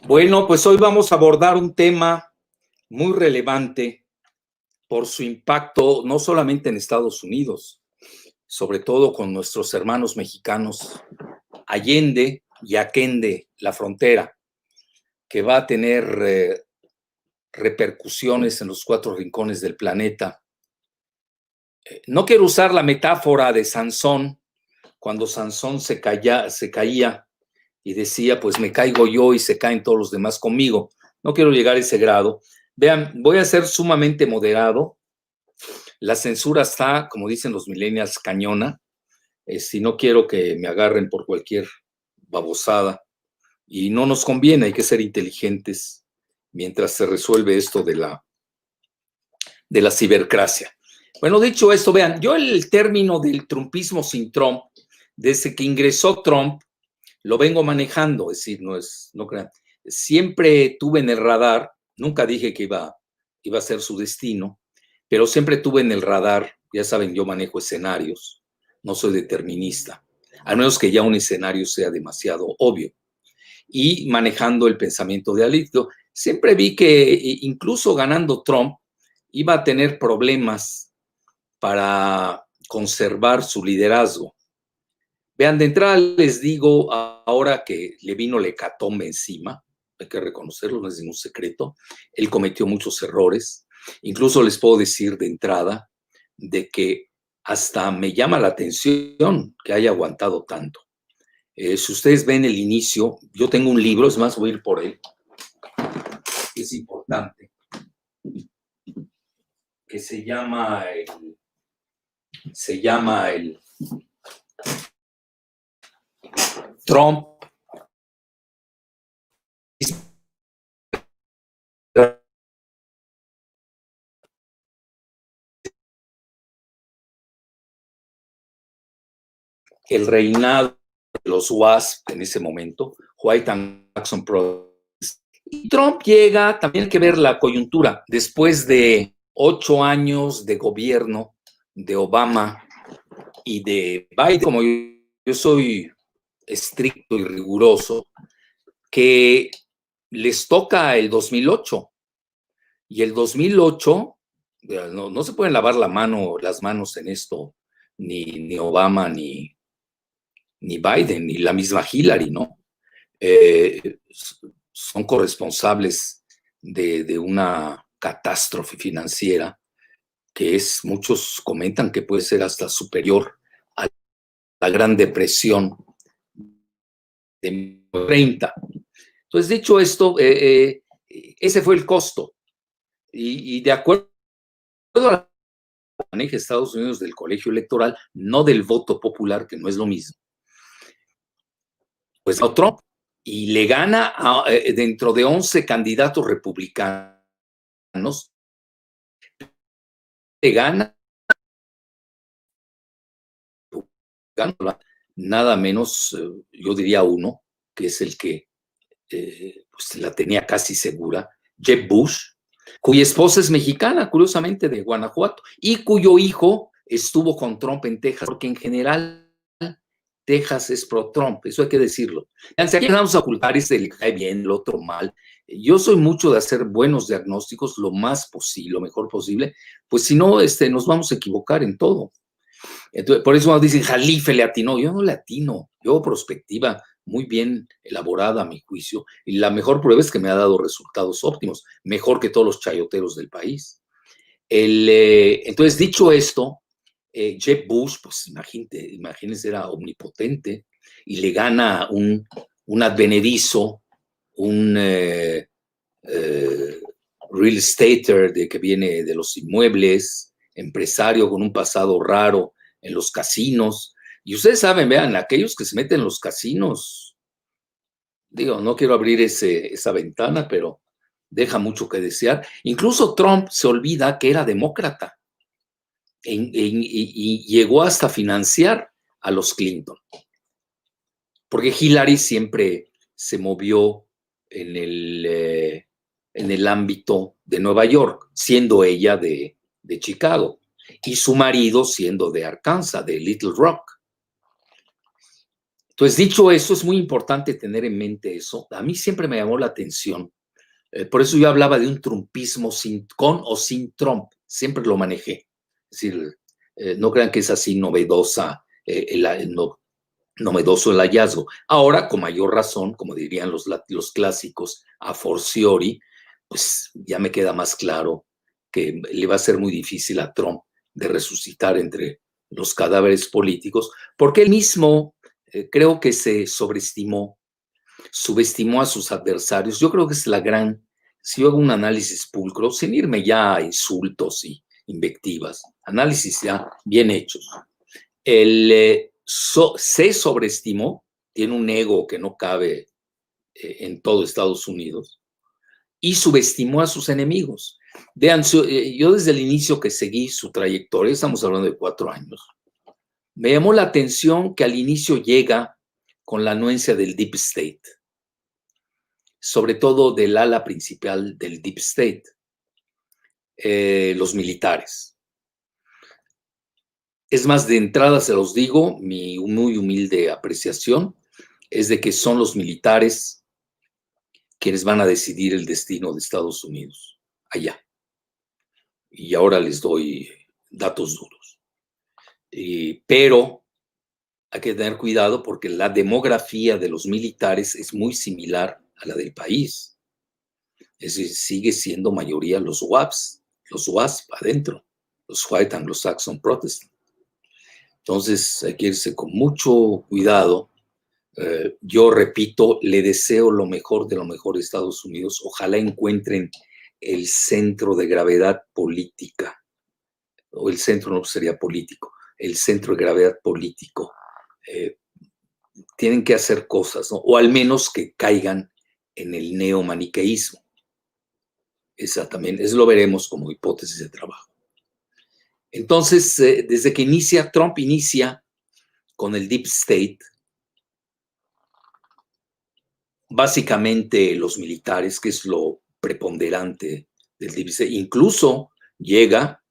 Bueno, pues hoy vamos a abordar un tema muy relevante por su impacto no solamente en Estados Unidos, sobre todo con nuestros hermanos mexicanos allende y aquende la frontera, que va a tener repercusiones en los cuatro rincones del planeta. No quiero usar la metáfora de Sansón, cuando Sansón se caía y decía, pues me caigo yo y se caen todos los demás conmigo. No quiero llegar a ese grado. Vean, voy a ser sumamente moderado. La censura está, como dicen los millennials, cañona. Si no quiero que me agarren por cualquier babosada. Y no nos conviene, hay que ser inteligentes mientras se resuelve esto de la cibercracia. Bueno, dicho esto, vean, yo el término del trumpismo sin Trump, desde que ingresó Trump, lo vengo manejando, es decir, no crean, siempre tuve en el radar, nunca dije que iba a ser su destino, pero siempre tuve en el radar, ya saben, yo manejo escenarios, no soy determinista, al menos que ya un escenario sea demasiado obvio. Y manejando el pensamiento de Alito, siempre vi que incluso ganando Trump, iba a tener problemas para conservar su liderazgo. Vean, de entrada les digo, ahora que le vino la hecatombe encima, hay que reconocerlo, no es ningún secreto, él cometió muchos errores, incluso les puedo decir de entrada de que hasta me llama la atención que haya aguantado tanto. Si ustedes ven el inicio, yo tengo un libro, es más, voy a ir por él, que es importante, que se llama el Trump el reinado de los WASP en ese momento, White and Jackson Project. Y Trump llega, también hay que ver la coyuntura, después de 8 años de gobierno de Obama y de Biden, como yo soy estricto y riguroso, que les toca el 2008. Y el 2008, no se pueden lavar las manos en esto, ni Obama, ni Biden, ni la misma Hillary, ¿no? Son corresponsables de una catástrofe financiera que muchos comentan que puede ser hasta superior a la Gran Depresión de 30. Entonces, dicho esto, ese fue el costo. Y de acuerdo a la maneja Estados Unidos del colegio electoral, no del voto popular, que no es lo mismo, pues no Trump, y le gana dentro de 11 candidatos republicanos, le gana nada menos, yo diría uno, que es el que pues la tenía casi segura, Jeb Bush, cuya esposa es mexicana, curiosamente, de Guanajuato, y cuyo hijo estuvo con Trump en Texas, porque en general Texas es pro-Trump, eso hay que decirlo. Si aquí vamos a ocultar ese le cae bien, el otro mal. Yo soy mucho de hacer buenos diagnósticos lo más posible, lo mejor posible, pues si no, nos vamos a equivocar en todo. Entonces, por eso dicen, Jalife le atinó. Yo no le atino, yo prospectiva muy bien elaborada a mi juicio, y la mejor prueba es que me ha dado resultados óptimos, mejor que todos los chayoteros del país. Entonces, dicho esto, Jeb Bush, pues imagínense, era omnipotente y le gana un advenedizo, un real estater que viene de los inmuebles, empresario con un pasado raro en los casinos. Y ustedes saben, vean, aquellos que se meten en los casinos, digo, no quiero abrir esa ventana, pero deja mucho que desear. Incluso Trump se olvida que era demócrata y llegó hasta financiar a los Clinton, porque Hillary siempre se movió en el ámbito de Nueva York, siendo ella de Chicago, y su marido siendo de Arkansas, de Little Rock. Entonces, dicho eso, es muy importante tener en mente eso. A mí siempre me llamó la atención. Por eso yo hablaba de un trumpismo con o sin Trump. Siempre lo manejé. Es decir, no crean que es así novedoso el hallazgo. Ahora, con mayor razón, como dirían los clásicos, a fortiori, pues ya me queda más claro que le va a ser muy difícil a Trump de resucitar entre los cadáveres políticos, porque él mismo creo que se subestimó a sus adversarios. Yo creo que es si yo hago un análisis pulcro, sin irme ya a insultos y invectivas, análisis ya bien hechos, se sobreestimó, tiene un ego que no cabe en todo Estados Unidos, y subestimó a sus enemigos. Vean, yo desde el inicio que seguí su trayectoria, estamos hablando de 4 años, me llamó la atención que al inicio llega con la anuencia del Deep State, sobre todo del ala principal del Deep State, los militares. Es más, de entrada se los digo, mi muy humilde apreciación es de que son los militares quienes van a decidir el destino de Estados Unidos allá. Y ahora les doy datos duros. Pero hay que tener cuidado porque la demografía de los militares es muy similar a la del país. Es decir, sigue siendo mayoría los WASP adentro, los White Anglo-Saxon Protestant. Entonces hay que irse con mucho cuidado. Yo repito, le deseo lo mejor de lo mejor a Estados Unidos. Ojalá encuentren el centro de gravedad política, o el centro no sería político, el centro de gravedad político. Tienen que hacer cosas, ¿no? O al menos que caigan en el neomaniqueísmo. Esa también, eso lo veremos como hipótesis de trabajo. Entonces, desde que Trump inicia con el Deep State, básicamente los militares, que es lo preponderante del Deep State, incluso llega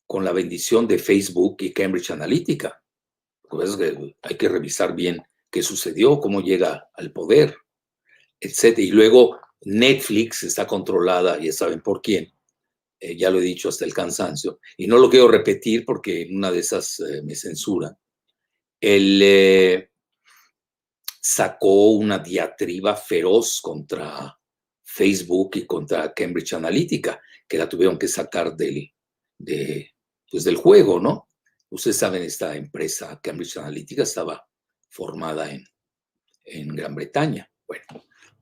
con la bendición de Facebook y Cambridge Analytica. Pues hay que revisar bien qué sucedió, cómo llega al poder, etc. Y luego Netflix está controlada, ya saben por quién, ya lo he dicho hasta el cansancio, y no lo quiero repetir porque en una de esas me censura. Él sacó una diatriba feroz contra Facebook y contra Cambridge Analytica, que la tuvieron que sacar del juego, ¿no? Ustedes saben, esta empresa, Cambridge Analytica, estaba formada en Gran Bretaña. Bueno,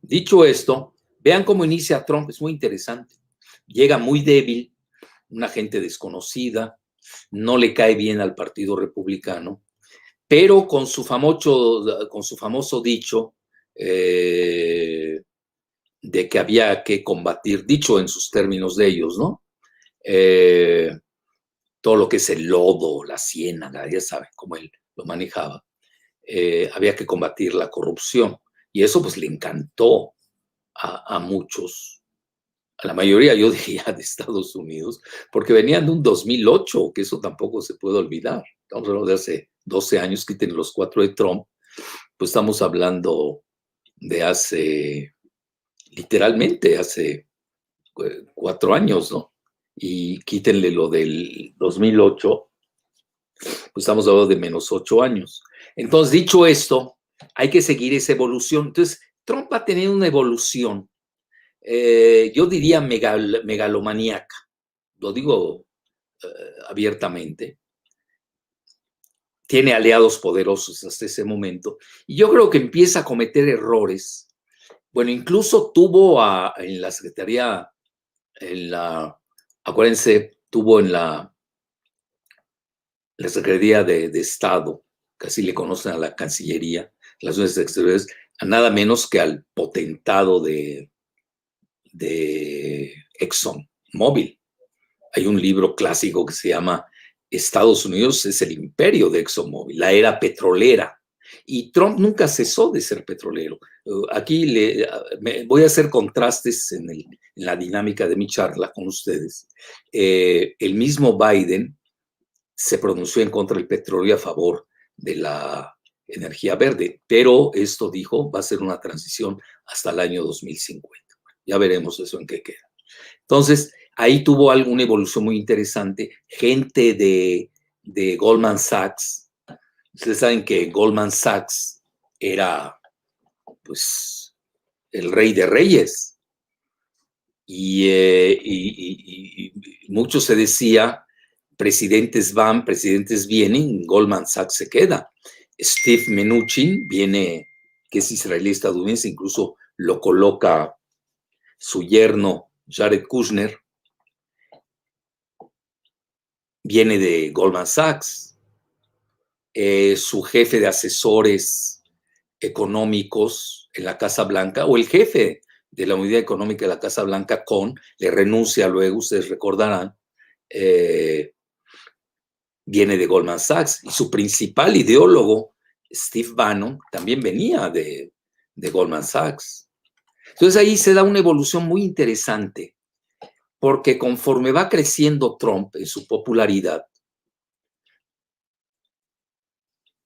dicho esto, vean cómo inicia Trump, es muy interesante. Llega muy débil, una gente desconocida, no le cae bien al Partido Republicano, pero con su famoso dicho de que había que combatir, dicho en sus términos de ellos, ¿no? Todo lo que es el lodo, la ciénaga, ya saben cómo él lo manejaba. Había que combatir la corrupción. Y eso pues le encantó a muchos, a la mayoría, yo diría, de Estados Unidos, porque venían de un 2008, que eso tampoco se puede olvidar. Estamos hablando de hace 12 años, quiten los 4 de Trump, pues estamos hablando de literalmente hace 4 años, ¿no? Y quítenle lo del 2008, pues estamos hablando de menos 8 años. Entonces, dicho esto, hay que seguir esa evolución. Entonces, Trump ha tenido una evolución, yo diría megalomaníaca, lo digo abiertamente. Tiene aliados poderosos hasta ese momento, y yo creo que empieza a cometer errores. Bueno, incluso tuvo en la Secretaría, acuérdense, tuvo en la Secretaría de Estado, que así le conocen a la Cancillería, Relaciones Exteriores, a nada menos que al potentado de ExxonMobil. Hay un libro clásico que se llama Estados Unidos es el imperio de ExxonMobil, la era petrolera. Y Trump nunca cesó de ser petrolero. Aquí voy a hacer contrastes en la dinámica de mi charla con ustedes. El mismo Biden se pronunció en contra del petróleo y a favor de la energía verde, pero esto dijo, va a ser una transición hasta el año 2050. Ya veremos eso en qué queda. Entonces, ahí tuvo alguna evolución muy interesante. Gente de Goldman Sachs. Ustedes saben que Goldman Sachs era, pues, el rey de reyes. Y mucho se decía, presidentes van, presidentes vienen, Goldman Sachs se queda. Steve Mnuchin viene, que es israelí estadounidense, incluso lo coloca su yerno Jared Kushner, viene de Goldman Sachs. Su jefe de asesores económicos en la Casa Blanca, o el jefe de la unidad económica de la Casa Blanca, le renuncia luego, ustedes recordarán, viene de Goldman Sachs, y su principal ideólogo, Steve Bannon, también venía de Goldman Sachs. Entonces ahí se da una evolución muy interesante, porque conforme va creciendo Trump en su popularidad,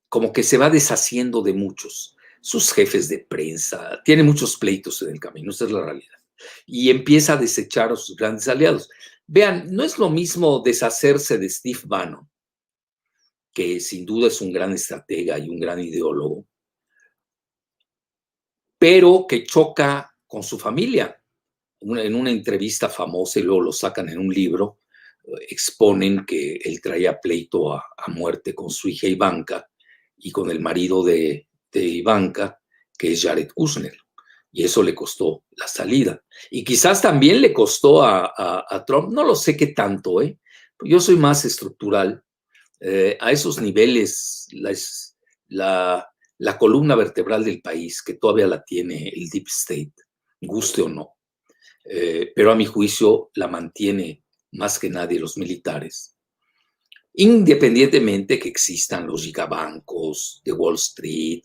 como que se va deshaciendo de muchos, sus jefes de prensa, tiene muchos pleitos en el camino, esa es la realidad, y empieza a desechar a sus grandes aliados. Vean, no es lo mismo deshacerse de Steve Bannon, que sin duda es un gran estratega y un gran ideólogo, pero que choca con su familia. En una entrevista famosa, y luego lo sacan en un libro, exponen que él traía pleito a muerte con su hija Ivanka y con el marido de Ivanka, que es Jared Kushner, y eso le costó la salida. Y quizás también le costó a Trump, no lo sé qué tanto, yo soy más estructural. A esos niveles, la columna vertebral del país, que todavía la tiene el Deep State, guste o no, pero a mi juicio la mantiene más que nadie los militares, independientemente que existan los gigabancos de Wall Street,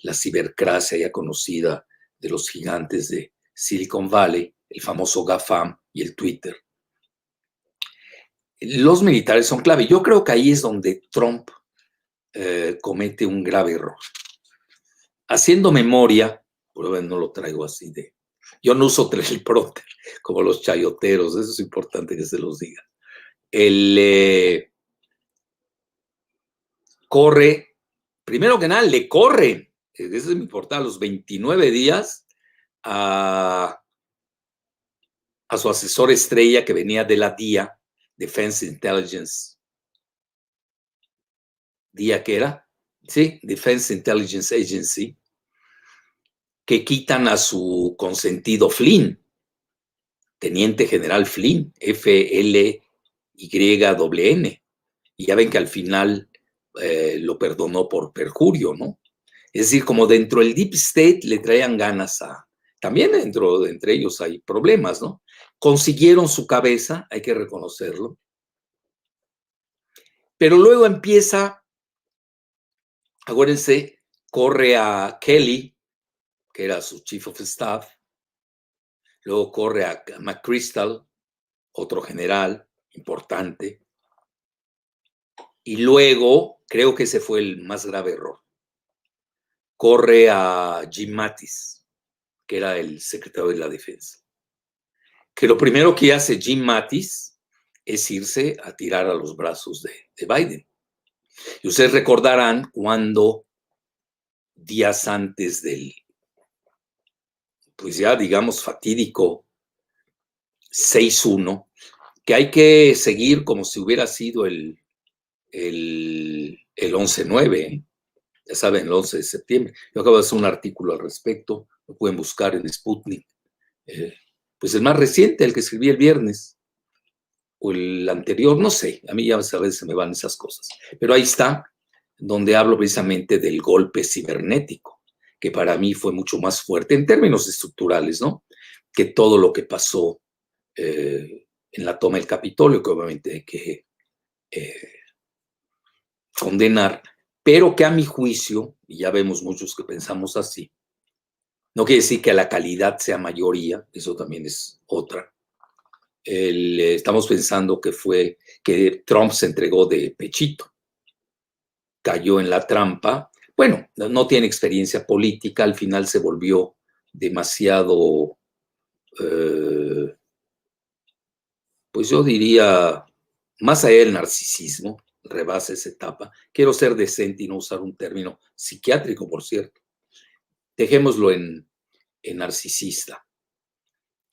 la cibercracia ya conocida de los gigantes de Silicon Valley, el famoso GAFAM y el Twitter. Los militares son clave. Yo creo que ahí es donde Trump comete un grave error. Haciendo memoria, por lo menos no lo traigo así de... Yo no uso teleprompter como los chayoteros, eso es importante que se los diga. Él corre, primero que nada, le corre, eso es importante, a los 29 días a su asesor estrella que venía de la DIA, Defense Intelligence. ¿DIA qué era? Sí, Defense Intelligence Agency, que quitan a su consentido Flynn, teniente general Flynn, FLYN, y ya ven que al final lo perdonó por perjurio, ¿no? Es decir, como dentro del Deep State le traían ganas también entre ellos hay problemas, ¿no? Consiguieron su cabeza, hay que reconocerlo, pero luego empieza, acuérdense, corre a Kelly, que era su chief of staff, luego corre a McChrystal, otro general importante, y luego, creo que ese fue el más grave error, corre a Jim Mattis, que era el secretario de la Defensa. Que lo primero que hace Jim Mattis es irse a tirar a los brazos de Biden. Y ustedes recordarán cuando días antes del, pues ya digamos, fatídico 6-1, que hay que seguir como si hubiera sido el 11-9, ya saben, el 11 de septiembre. Yo acabo de hacer un artículo al respecto, lo pueden buscar en Sputnik, pues el más reciente, el que escribí el viernes, o el anterior, no sé, a mí ya a veces se me van esas cosas, pero ahí está, donde hablo precisamente del golpe cibernético, que para mí fue mucho más fuerte en términos estructurales, ¿no? Que todo lo que pasó en la toma del Capitolio, que obviamente hay que condenar, pero que a mi juicio, y ya vemos muchos que pensamos así, no quiere decir que la calidad sea mayoría, eso también es otra. Estamos pensando que Trump se entregó de pechito. cayó en la trampa. Bueno, no tiene experiencia política, al final se volvió demasiado, pues yo diría, más allá del narcisismo, rebasa esa etapa. Quiero ser decente y no usar un término psiquiátrico, por cierto. Dejémoslo en narcisista,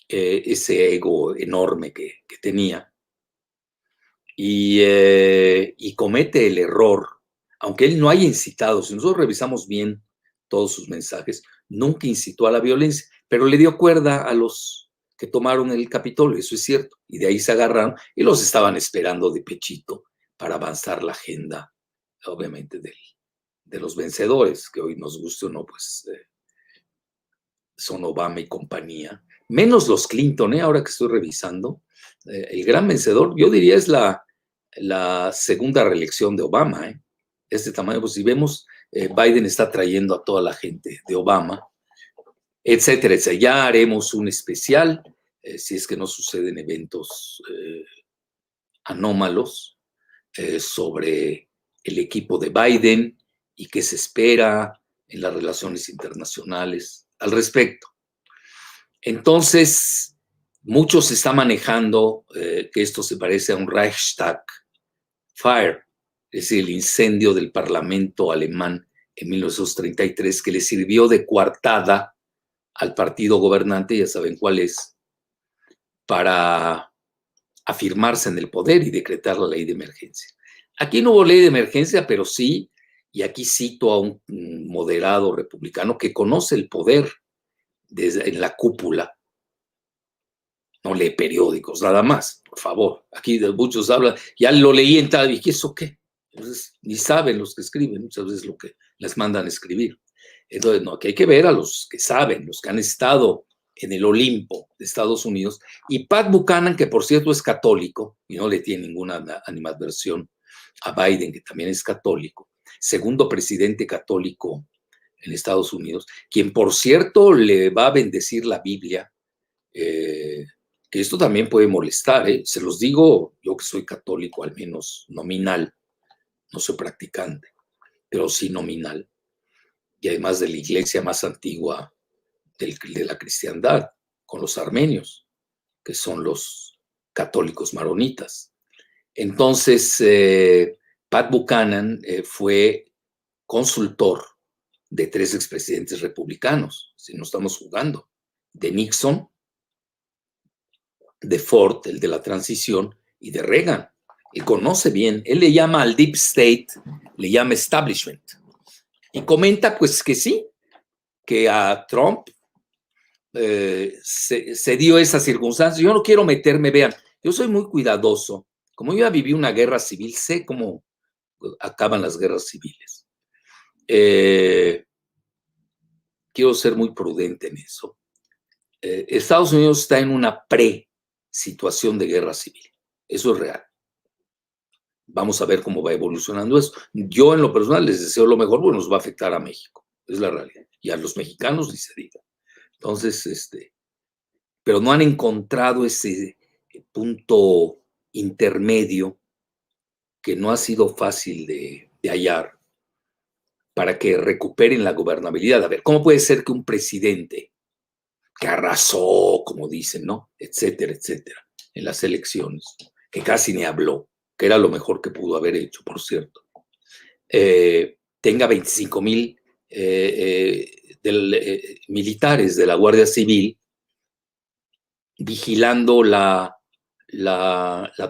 ese ego enorme que tenía. Y comete el error, aunque él no haya incitado, si nosotros revisamos bien todos sus mensajes, nunca incitó a la violencia, pero le dio cuerda a los que tomaron el Capitolio, eso es cierto, y de ahí se agarraron y los estaban esperando de pechito para avanzar la agenda, obviamente, de los vencedores, que hoy nos guste o no, pues son Obama y compañía, menos los Clinton, ahora que estoy revisando, el gran vencedor, yo diría, es la segunda reelección de Obama. Este tamaño, pues si vemos, Biden está trayendo a toda la gente de Obama, etcétera, etcétera. Ya haremos un especial, si es que no suceden eventos anómalos, sobre el equipo de Biden y qué se espera en las relaciones internacionales al respecto. Entonces, mucho se está manejando que esto se parece a un Reichstag Fire, es decir, el incendio del Parlamento alemán en 1933, que le sirvió de coartada al partido gobernante, ya saben cuál es, para afirmarse en el poder y decretar la ley de emergencia. Aquí no hubo ley de emergencia, pero sí, y aquí cito a un moderado republicano que conoce el poder en la cúpula. No lee periódicos, nada más, por favor. Aquí muchos hablan, ya lo leí en tal, ¿y eso qué? Entonces, ni saben los que escriben, muchas veces lo que les mandan a escribir. Entonces, no, que hay que ver a los que saben, los que han estado en el Olimpo de Estados Unidos. Y Pat Buchanan, que por cierto es católico, y no le tiene ninguna animadversión a Biden, que también es católico, segundo presidente católico en Estados Unidos, quien por cierto le va a bendecir la Biblia, que esto también puede molestar, se los digo yo que soy católico, al menos nominal, no soy practicante, pero sí nominal, y además de la iglesia más antigua de la cristiandad, con los armenios, que son los católicos maronitas. Entonces, Pat Buchanan fue consultor de 3 expresidentes republicanos, si no estamos jugando, de Nixon, de Ford, el de la transición, y de Reagan. Él conoce bien, él le llama al Deep State, le llama establishment. Y comenta pues que sí, que a Trump se dio esa circunstancia. Yo no quiero meterme, vean, yo soy muy cuidadoso. Como yo ya viví una guerra civil, sé cómo acaban las guerras civiles. Quiero ser muy prudente en eso. Estados Unidos está en una pre-situación de guerra civil. Eso es real. Vamos a ver cómo va evolucionando eso. Yo en lo personal les deseo lo mejor, porque nos va a afectar a México. Es la realidad. Y a los mexicanos ni se diga. Entonces, pero no han encontrado ese punto intermedio que no ha sido fácil de hallar para que recuperen la gobernabilidad. A ver, ¿cómo puede ser que un presidente que arrasó, como dicen, ¿no? Etcétera, etcétera, en las elecciones, que casi ni habló, que era lo mejor que pudo haber hecho, por cierto, tenga 25,000 militares de la Guardia Civil vigilando la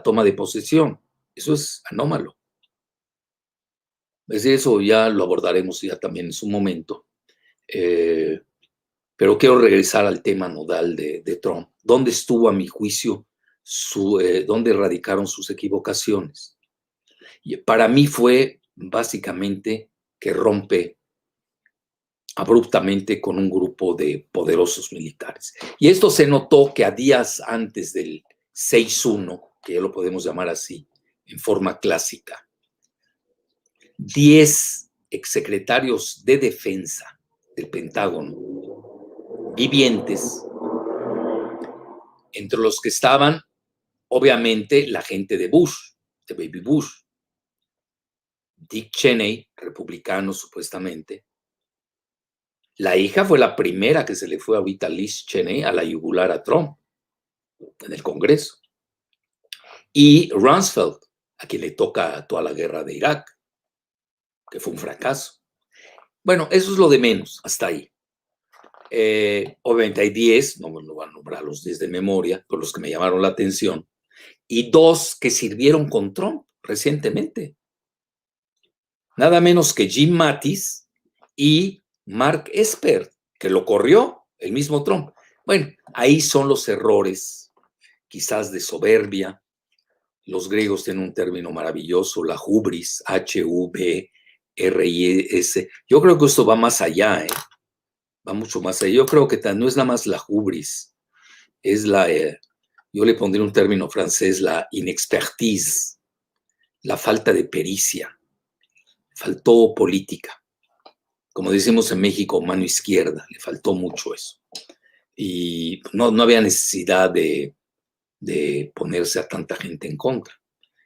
toma de posesión? Eso es anómalo. Es decir, eso ya lo abordaremos ya también en su momento. Pero quiero regresar al tema nodal de Trump. ¿Dónde estuvo, a mi juicio, dónde radicaron sus equivocaciones? Y para mí fue básicamente que rompe abruptamente con un grupo de poderosos militares. Y esto se notó que a días antes del 6-1, que ya lo podemos llamar así, en forma clásica, 10 exsecretarios de defensa del Pentágono vivientes, entre los que estaban, obviamente, la gente de Bush, de Baby Bush, Dick Cheney, republicano supuestamente. La hija fue la primera que se le fue ahorita, Liz Cheney, a la yugular a Trump en el Congreso. Y Rumsfeld, a quien le toca toda la guerra de Irak, que fue un fracaso. Bueno, eso es lo de menos, hasta ahí. Obviamente hay 10, no me lo van a nombrar los 10 de memoria, por los que me llamaron la atención, y 2 que sirvieron con Trump recientemente. Nada menos que Jim Mattis y Mark Esper, que lo corrió el mismo Trump. Bueno, ahí son los errores, quizás de soberbia. Los griegos tienen un término maravilloso, la hubris, H-U-B-R-I-S. Yo creo que esto va más allá, va mucho más allá. Yo creo que no es nada más la hubris, es yo le pondré un término francés, la inexpertise, la falta de pericia. Faltó política. Como decimos en México, mano izquierda, le faltó mucho eso. Y no había necesidad de ponerse a tanta gente en contra,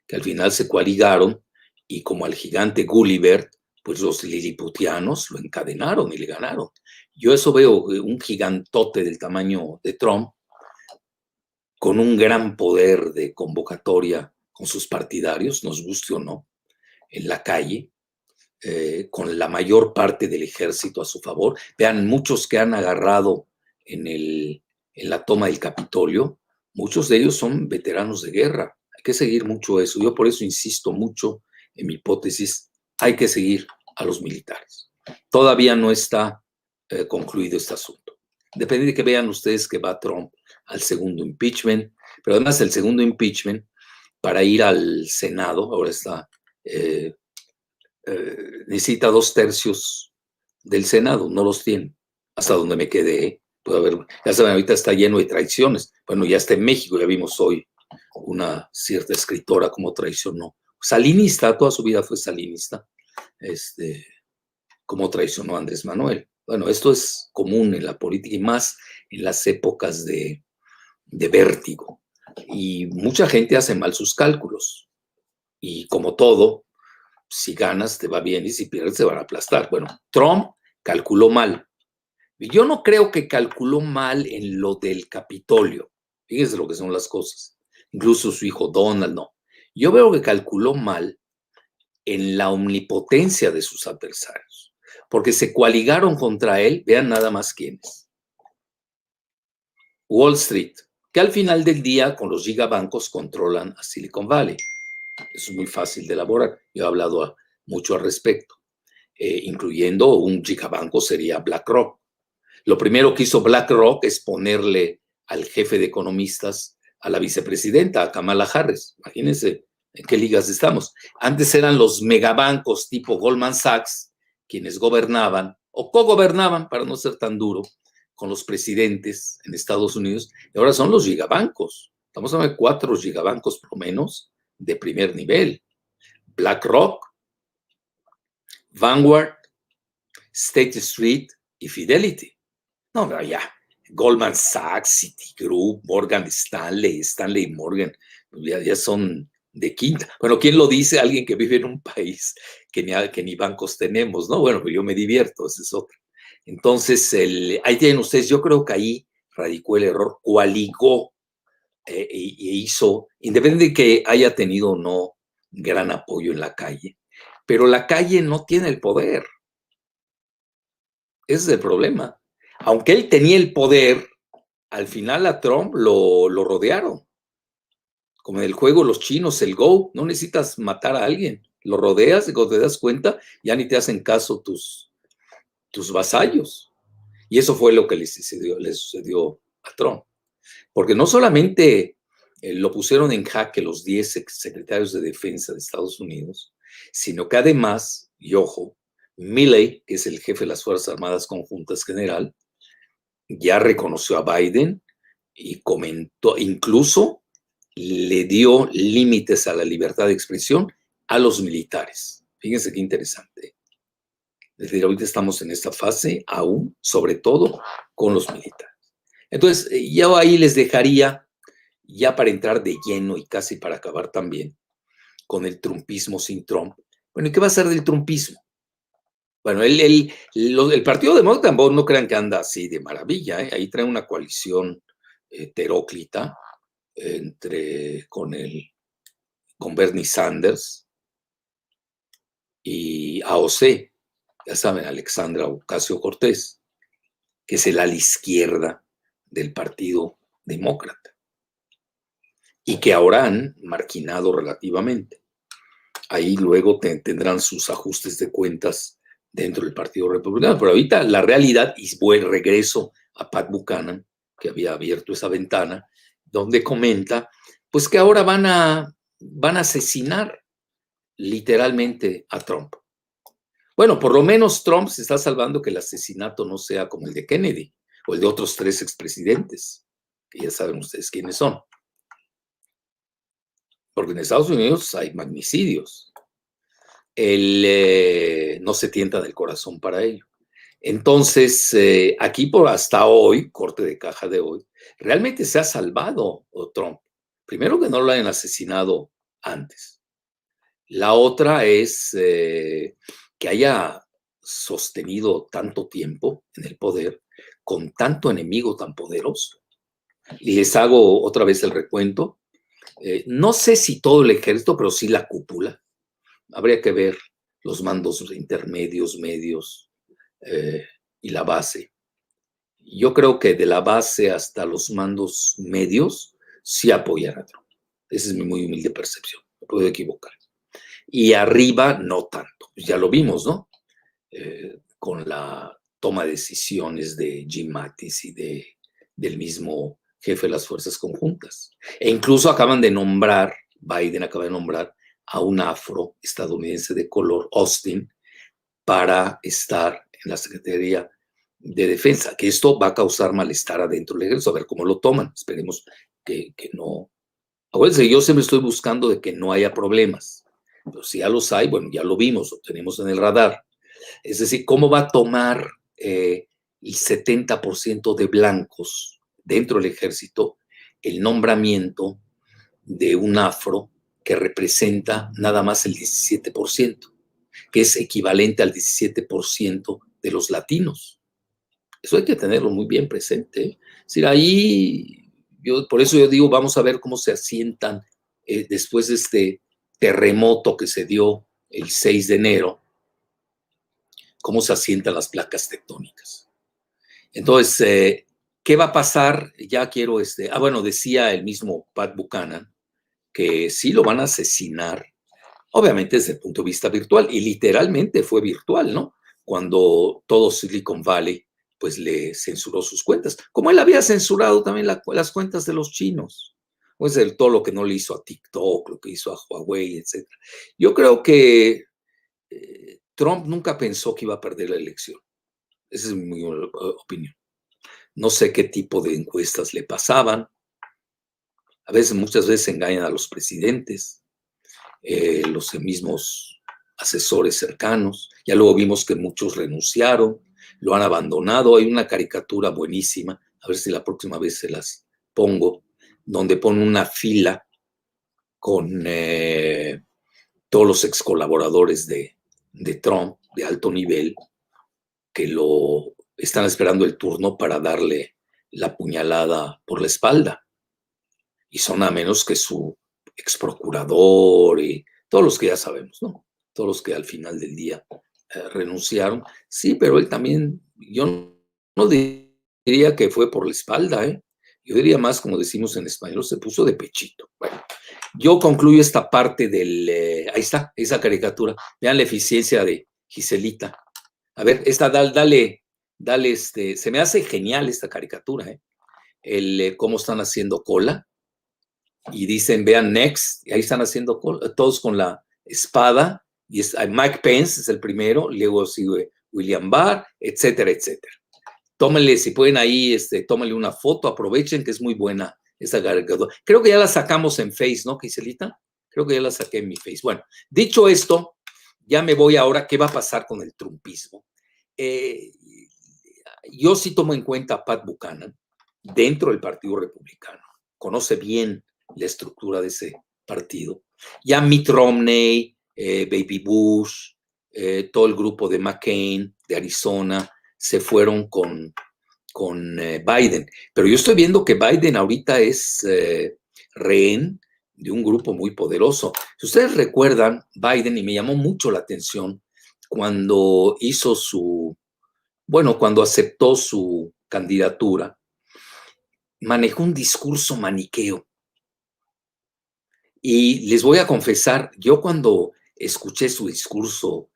que al final se coaligaron y como al gigante Gulliver, pues los liliputianos lo encadenaron y le ganaron. Yo eso veo un gigantote del tamaño de Trump, con un gran poder de convocatoria con sus partidarios, nos guste o no, en la calle, con la mayor parte del ejército a su favor. Vean, muchos que han agarrado en la toma del Capitolio, muchos de ellos son veteranos de guerra. Hay que seguir mucho eso. Yo por eso insisto mucho en mi hipótesis, hay que seguir a los militares. Todavía no está concluido este asunto. Depende de que vean ustedes que va Trump al segundo impeachment, pero además el segundo impeachment, para ir al Senado, ahora está... necesita 2/3 del Senado, no los tiene, hasta donde me quedé. Puede haber, ya saben, ahorita está lleno de traiciones. Bueno, ya está en México, ya vimos hoy una cierta escritora como traicionó. Salinista, toda su vida fue salinista, como traicionó a Andrés Manuel. Bueno, esto es común en la política y más en las épocas de vértigo. Y mucha gente hace mal sus cálculos. Y como todo, si ganas te va bien y si pierdes te van a aplastar. Bueno, Trump calculó mal. Yo no creo que calculó mal en lo del Capitolio. Fíjense lo que son las cosas. Incluso su hijo Donald, no. Yo veo que calculó mal en la omnipotencia de sus adversarios, porque se coaligaron contra él, vean nada más quiénes. Wall Street, que al final del día con los gigabancos controlan a Silicon Valley. Eso es muy fácil de elaborar. Yo he hablado mucho al respecto, incluyendo un gigabanco sería BlackRock. Lo primero que hizo BlackRock es ponerle al jefe de economistas a la vicepresidenta, a Kamala Harris. Imagínense en qué ligas estamos. Antes eran los megabancos tipo Goldman Sachs quienes gobernaban o cogobernaban, para no ser tan duro, con los presidentes en Estados Unidos. Y ahora son los gigabancos. Estamos hablando de 4 gigabancos por lo menos de primer nivel. BlackRock, Vanguard, State Street y Fidelity. No, pero ya, Goldman Sachs, Citigroup, Morgan Stanley Morgan, ya son de quinta. Bueno, ¿quién lo dice? Alguien que vive en un país que ni bancos tenemos, ¿no? Bueno, pues yo me divierto, ese es otro. Entonces, ahí tienen ustedes, yo creo que ahí radicó el error, coaligó e hizo, independiente de que haya tenido o no gran apoyo en la calle, pero la calle no tiene el poder. Ese es el problema. Aunque él tenía el poder, al final a Trump lo rodearon. Como en el juego los chinos, el Go, no necesitas matar a alguien. Lo rodeas y cuando te das cuenta, ya ni te hacen caso tus vasallos. Y eso fue lo que le sucedió a Trump. Porque no solamente lo pusieron en jaque los 10 secretarios de defensa de Estados Unidos, sino que además, y ojo, Milley, que es el jefe de las Fuerzas Armadas Conjuntas General, ya reconoció a Biden y comentó, incluso le dio límites a la libertad de expresión a los militares. Fíjense qué interesante. Es decir, ahorita estamos en esta fase aún, sobre todo con los militares. Entonces, yo ahí les dejaría, ya para entrar de lleno y casi para acabar también, con el trumpismo sin Trump, Bueno, ¿y qué va a hacer del trumpismo? Bueno, el Partido Demócrata no crean que anda así de maravilla, ¿eh? Ahí trae una coalición heteróclita con Bernie Sanders y AOC, ya saben, Alexandra Ocasio-Cortez, que es el ala izquierda del Partido Demócrata y que ahora han marginado relativamente. Ahí luego tendrán sus ajustes de cuentas dentro del Partido Republicano, pero ahorita la realidad, y buen regreso a Pat Buchanan, que había abierto esa ventana, donde comenta, pues que ahora van a asesinar literalmente a Trump. Bueno, por lo menos Trump se está salvando que el asesinato no sea como el de Kennedy o el de otros 3 expresidentes, que ya saben ustedes quiénes son. Porque en Estados Unidos hay magnicidios. No se tienta del corazón para ello. Entonces, aquí por hasta hoy, corte de caja de hoy, realmente se ha salvado Trump. Primero, que no lo hayan asesinado antes. La otra es que haya sostenido tanto tiempo en el poder con tanto enemigo tan poderoso. Y les hago otra vez el recuento. No sé si todo el ejército, pero sí la cúpula. Habría que ver los mandos intermedios, medios y la base. Yo creo que de la base hasta los mandos medios sí apoyan a Trump. Esa es mi muy humilde percepción. Me puedo equivocar. Y arriba no tanto. Ya lo vimos, ¿no? Con la toma de decisiones de Jim Mattis y del mismo jefe de las fuerzas conjuntas. E incluso Biden acaba de nombrar a un afroestadounidense de color, Austin, para estar en la Secretaría de Defensa, que esto va a causar malestar adentro del ejército, a ver cómo lo toman. Esperemos que no. Acuérdense, yo siempre estoy buscando de que no haya problemas, pero si ya los hay, bueno, ya lo vimos, lo tenemos en el radar. Es decir, ¿cómo va a tomar el 70% de blancos dentro del ejército el nombramiento de un afro que representa nada más el 17%, que es equivalente al 17% de los latinos? Eso hay que tenerlo muy bien presente, ¿eh? Es decir, ahí, por eso yo digo, vamos a ver cómo se asientan después de este terremoto que se dio el 6 de enero, cómo se asientan las placas tectónicas. Entonces, ¿qué va a pasar? Ya quiero, bueno, decía el mismo Pat Buchanan que sí lo van a asesinar, obviamente desde el punto de vista virtual, y literalmente fue virtual, ¿no? Cuando todo Silicon Valley, pues le censuró sus cuentas, como él había censurado también las cuentas de los chinos, pues todo lo que no le hizo a TikTok, lo que hizo a Huawei, etc. Yo creo que Trump nunca pensó que iba a perder la elección. Esa es mi opinión. No sé qué tipo de encuestas le pasaban. Muchas veces engañan a los presidentes, los mismos asesores cercanos. Ya luego vimos que muchos renunciaron, lo han abandonado. Hay una caricatura buenísima, a ver si la próxima vez se las pongo, donde pone una fila con todos los ex colaboradores de Trump de alto nivel que lo están esperando el turno para darle la puñalada por la espalda. Y son a menos que su ex procurador y todos los que ya sabemos, ¿no? Todos los que al final del día renunciaron. Sí, pero él también, yo no diría que fue por la espalda, ¿eh? Yo diría más, como decimos en español, se puso de pechito. Bueno, yo concluyo esta parte ahí está, esa caricatura. Vean la eficiencia de Giselita. A ver, dale, se me hace genial esta caricatura, ¿eh? Cómo están haciendo cola y dicen, vean, next, y ahí están haciendo cola, todos con la espada, y Mike Pence es el primero, luego sigue William Barr, etcétera, etcétera. Tómenle, si pueden ahí, tómenle una foto, aprovechen que es muy buena esa caricatura. Creo que ya la sacamos en Face, ¿no, Giselita? Creo que ya la saqué en mi Face. Bueno, dicho esto, ya me voy ahora, ¿qué va a pasar con el trumpismo? Yo sí tomo en cuenta a Pat Buchanan dentro del Partido Republicano. Conoce bien la estructura de ese partido. Ya Mitt Romney, Baby Bush, todo el grupo de McCain, de Arizona, se fueron con Biden. Pero yo estoy viendo que Biden ahorita es rehén de un grupo muy poderoso. Si ustedes recuerdan, Biden, y me llamó mucho la atención, cuando hizo cuando aceptó su candidatura, manejó un discurso maniqueo. Y les voy a confesar, yo cuando escuché su discurso,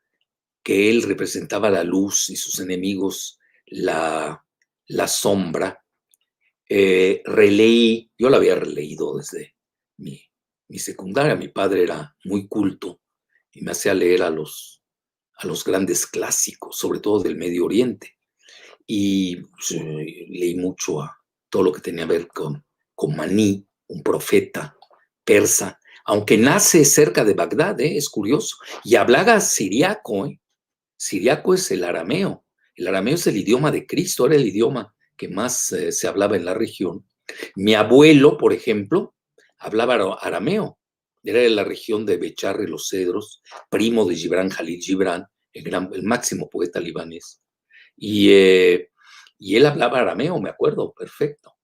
que él representaba la luz y sus enemigos la sombra, releí, yo la había releído desde mi secundaria, mi padre era muy culto y me hacía leer a los grandes clásicos, sobre todo del Medio Oriente, y pues, leí mucho a todo lo que tenía que ver con Maní, un profeta persa, aunque nace cerca de Bagdad, es curioso, y hablaba siriaco, Siriaco es el arameo es el idioma de Cristo, era el idioma que más se hablaba en la región. Mi abuelo, por ejemplo, hablaba arameo, era de la región de Becharre Los Cedros, primo de Gibran Jalil Gibran, el máximo poeta libanés. Y él hablaba arameo, me acuerdo, perfecto.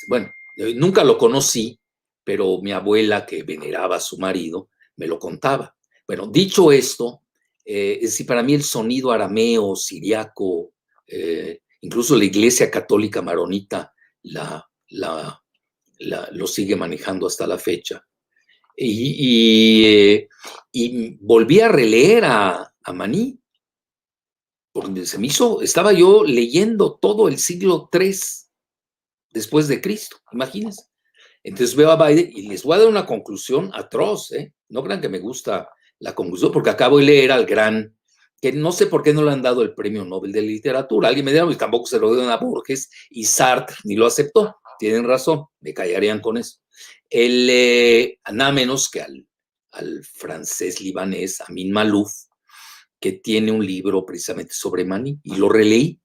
Bueno, nunca lo conocí, pero mi abuela, que veneraba a su marido, me lo contaba. Bueno, dicho esto, es decir, para mí el sonido arameo, siriaco, incluso la Iglesia Católica Maronita lo sigue manejando hasta la fecha. Y volví a releer a Maní, porque se me hizo, estaba yo leyendo todo el siglo III después de Cristo, imagínense. Entonces veo a Biden y les voy a dar una conclusión atroz, ¿eh? No crean que me gusta la conclusión, porque acabo de leer al gran, que no sé por qué no le han dado el premio Nobel de Literatura. Alguien me dijo, y tampoco se lo dieron a Borges, y Sartre ni lo aceptó. Tienen razón, me callarían con eso. Nada menos que al francés libanés Amin Malouf, que tiene un libro precisamente sobre Maní, y lo releí,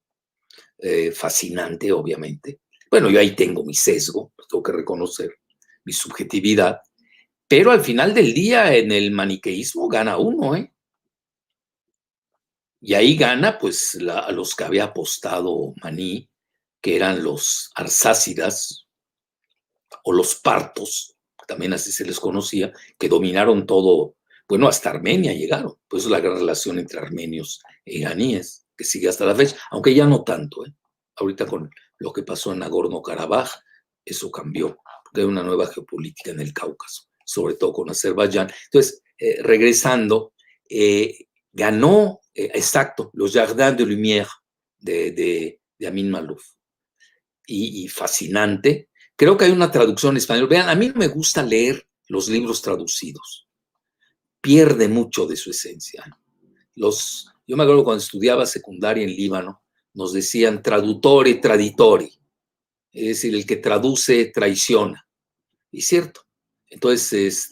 fascinante, obviamente. Bueno, yo ahí tengo mi sesgo, tengo que reconocer mi subjetividad, pero al final del día en el maniqueísmo gana uno, ¿eh? Y ahí gana pues a los que había apostado Maní, que eran los arsácidas o los partos, también así se les conocía, que dominaron todo, bueno, hasta Armenia llegaron, pues es la gran relación entre armenios e iraníes, que sigue hasta la fecha, aunque ya no tanto, ¿eh? Ahorita con lo que pasó en Nagorno-Karabaj, eso cambió, porque hay una nueva geopolítica en el Cáucaso, sobre todo con Azerbaiyán. Entonces, regresando, ganó, exacto, los Jardins de Lumière de Amin Malouf. Y fascinante. Creo que hay una traducción en español. Vean, a mí no me gusta leer los libros traducidos. Pierde mucho de su esencia. Yo me acuerdo cuando estudiaba secundaria en Líbano, nos decían traduttore, traditori. Es decir, el que traduce traiciona. Y cierto. Entonces,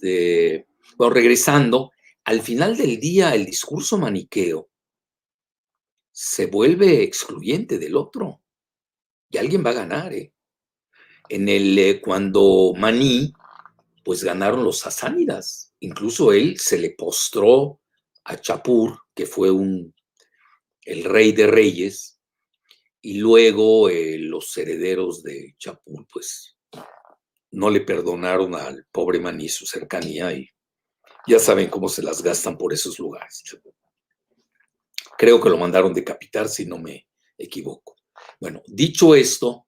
bueno, regresando, al final del día el discurso maniqueo se vuelve excluyente del otro. Y alguien va a ganar, ¿eh? Cuando Maní, pues ganaron los sasánidas. Incluso él se le postró a Chapur, que fue el rey de reyes, y luego los herederos de Chapur, pues no le perdonaron al pobre Maní su cercanía y ya saben cómo se las gastan por esos lugares. Creo que lo mandaron decapitar, si no me equivoco. Bueno, dicho esto,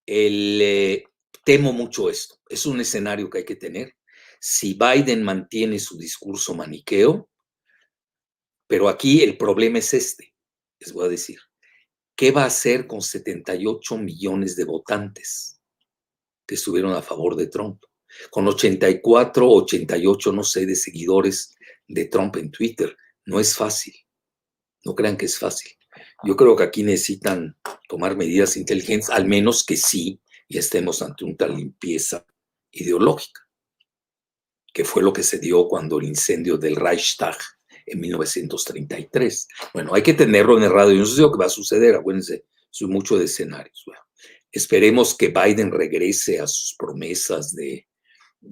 temo mucho esto. Es un escenario que hay que tener. Si Biden mantiene su discurso maniqueo, pero aquí el problema es les voy a decir, ¿qué va a hacer con 78 millones de votantes que estuvieron a favor de Trump? Con 84, 88, no sé, de seguidores de Trump en Twitter. No es fácil. No crean que es fácil. Yo creo que aquí necesitan tomar medidas inteligentes, al menos que sí, y estemos ante una limpieza ideológica, que fue lo que se dio cuando el incendio del Reichstag en 1933. Bueno, hay que tenerlo en el radio. Yo no sé lo que va a suceder, acuérdense, soy mucho de escenarios. Bueno, esperemos que Biden regrese a sus promesas de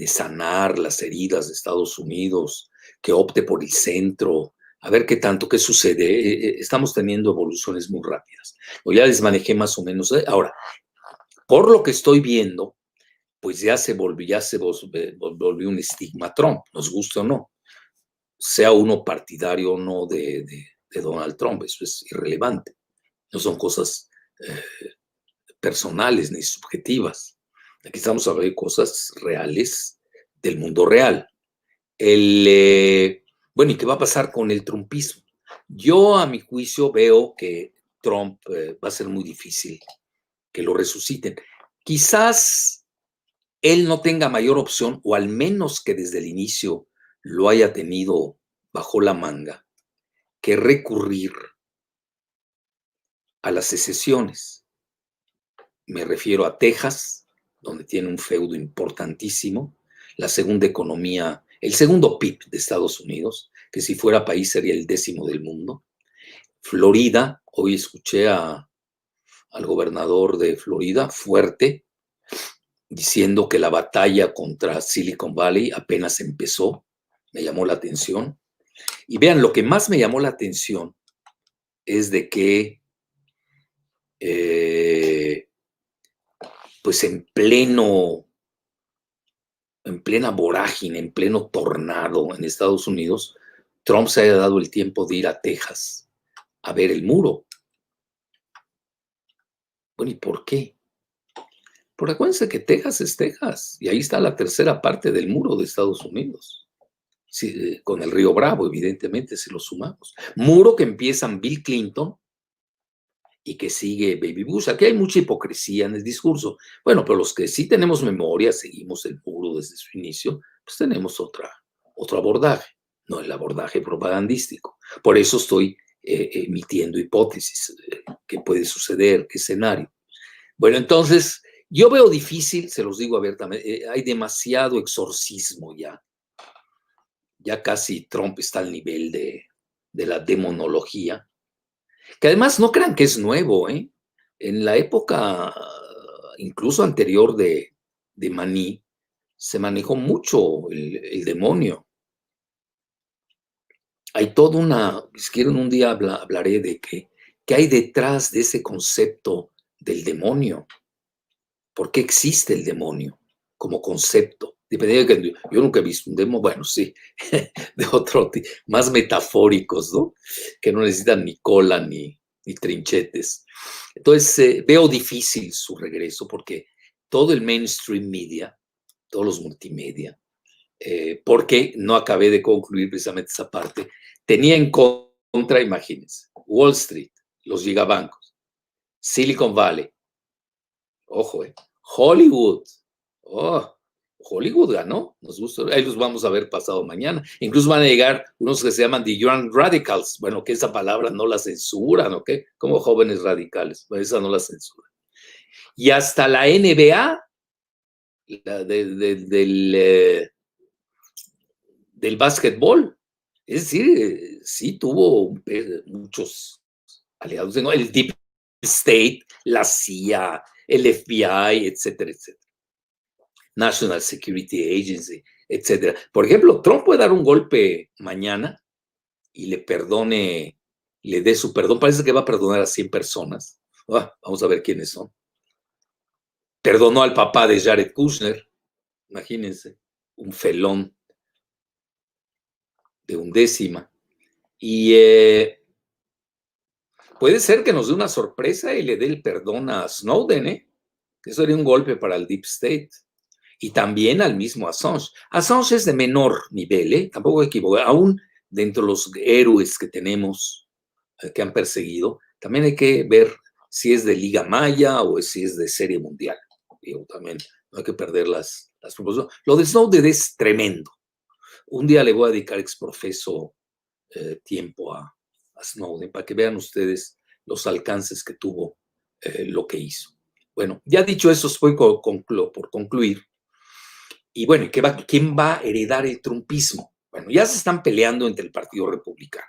sanar las heridas de Estados Unidos, que opte por el centro, a ver qué tanto, qué sucede. Estamos teniendo evoluciones muy rápidas. O ya les manejé más o menos. Ahora, por lo que estoy viendo, pues ya se volvió un estigma Trump, nos guste o no, sea uno partidario o no de Donald Trump, eso es irrelevante. No son cosas personales ni subjetivas. Aquí estamos hablando de cosas reales del mundo real. Bueno, ¿y qué va a pasar con el trumpismo? Yo, a mi juicio, veo que Trump va a ser muy difícil que lo resuciten. Quizás él no tenga mayor opción, o al menos que desde el inicio lo haya tenido bajo la manga, que recurrir a las secesiones. Me refiero a Texas, donde tiene un feudo importantísimo, la segunda economía, el segundo PIB de Estados Unidos, que si fuera país sería el 10º del mundo. Florida, hoy escuché al gobernador de Florida, fuerte, diciendo que la batalla contra Silicon Valley apenas empezó. Me llamó la atención. Y vean, lo que más me llamó la atención es de que, pues en plena vorágine, en pleno tornado en Estados Unidos, Trump se haya dado el tiempo de ir a Texas a ver el muro. Bueno, ¿y por qué? Porque acuérdense que Texas es Texas, y ahí está la tercera parte del muro de Estados Unidos. Sí, con el río Bravo, evidentemente, si lo sumamos. Muro que empiezan Bill Clinton y que sigue Baby Bush. Aquí hay mucha hipocresía en el discurso. Bueno, pero los que sí tenemos memoria, seguimos el muro desde su inicio, pues tenemos otro abordaje, no el abordaje propagandístico. Por eso estoy emitiendo hipótesis, qué puede suceder, qué escenario. Bueno, entonces, yo veo difícil, se los digo abiertamente, hay demasiado exorcismo ya. Ya casi Trump está al nivel de la demonología, que además no crean que es nuevo, ¿eh? En la época incluso anterior de Maní, se manejó mucho el demonio. Hay toda una, si quieren un día hablaré de qué hay detrás de ese concepto del demonio. ¿Por qué existe el demonio como concepto? Dependiendo de que yo nunca he visto un demonio, bueno, sí, de otro tipo, más metafóricos, ¿no? Que no necesitan ni cola ni trinchetes. Entonces, veo difícil su regreso porque todo el mainstream media, todos los multimedia, porque no acabé de concluir precisamente esa parte, tenía en contra, imagínense, Wall Street, los gigabancos, Silicon Valley, ojo, Hollywood, oh, Hollywood ganó, nos gusta, ahí los vamos a ver pasado mañana. Incluso van a llegar unos que se llaman The Young Radicals, bueno, que esa palabra no la censuran, ¿ok? Como jóvenes radicales, bueno, esa no la censuran. Y hasta la NBA, del básquetbol, es decir, sí tuvo muchos aliados, ¿no? El Deep State, la CIA, el FBI, etcétera, etcétera. National Security Agency, etcétera. Por ejemplo, Trump puede dar un golpe mañana y le dé su perdón. Parece que va a perdonar a 100 personas. Vamos a ver quiénes son. Perdonó al papá de Jared Kushner, imagínense, un felón de 1/10. Y puede ser que nos dé una sorpresa y le dé el perdón a Snowden, ¿eh? Eso sería un golpe para el Deep State. Y también al mismo Assange. Assange es de menor nivel, ¿eh? Tampoco equivoco. Aún dentro de los héroes que tenemos, que han perseguido, también hay que ver si es de Liga Maya o si es de Serie Mundial. Digo, también no hay que perder las proporciones. Lo de Snowden es tremendo. Un día le voy a dedicar exprofeso tiempo a Snowden para que vean ustedes los alcances que tuvo lo que hizo. Bueno, ya dicho eso, estoy por concluir. Y bueno, ¿quién va a heredar el trumpismo? Bueno, ya se están peleando entre el Partido Republicano.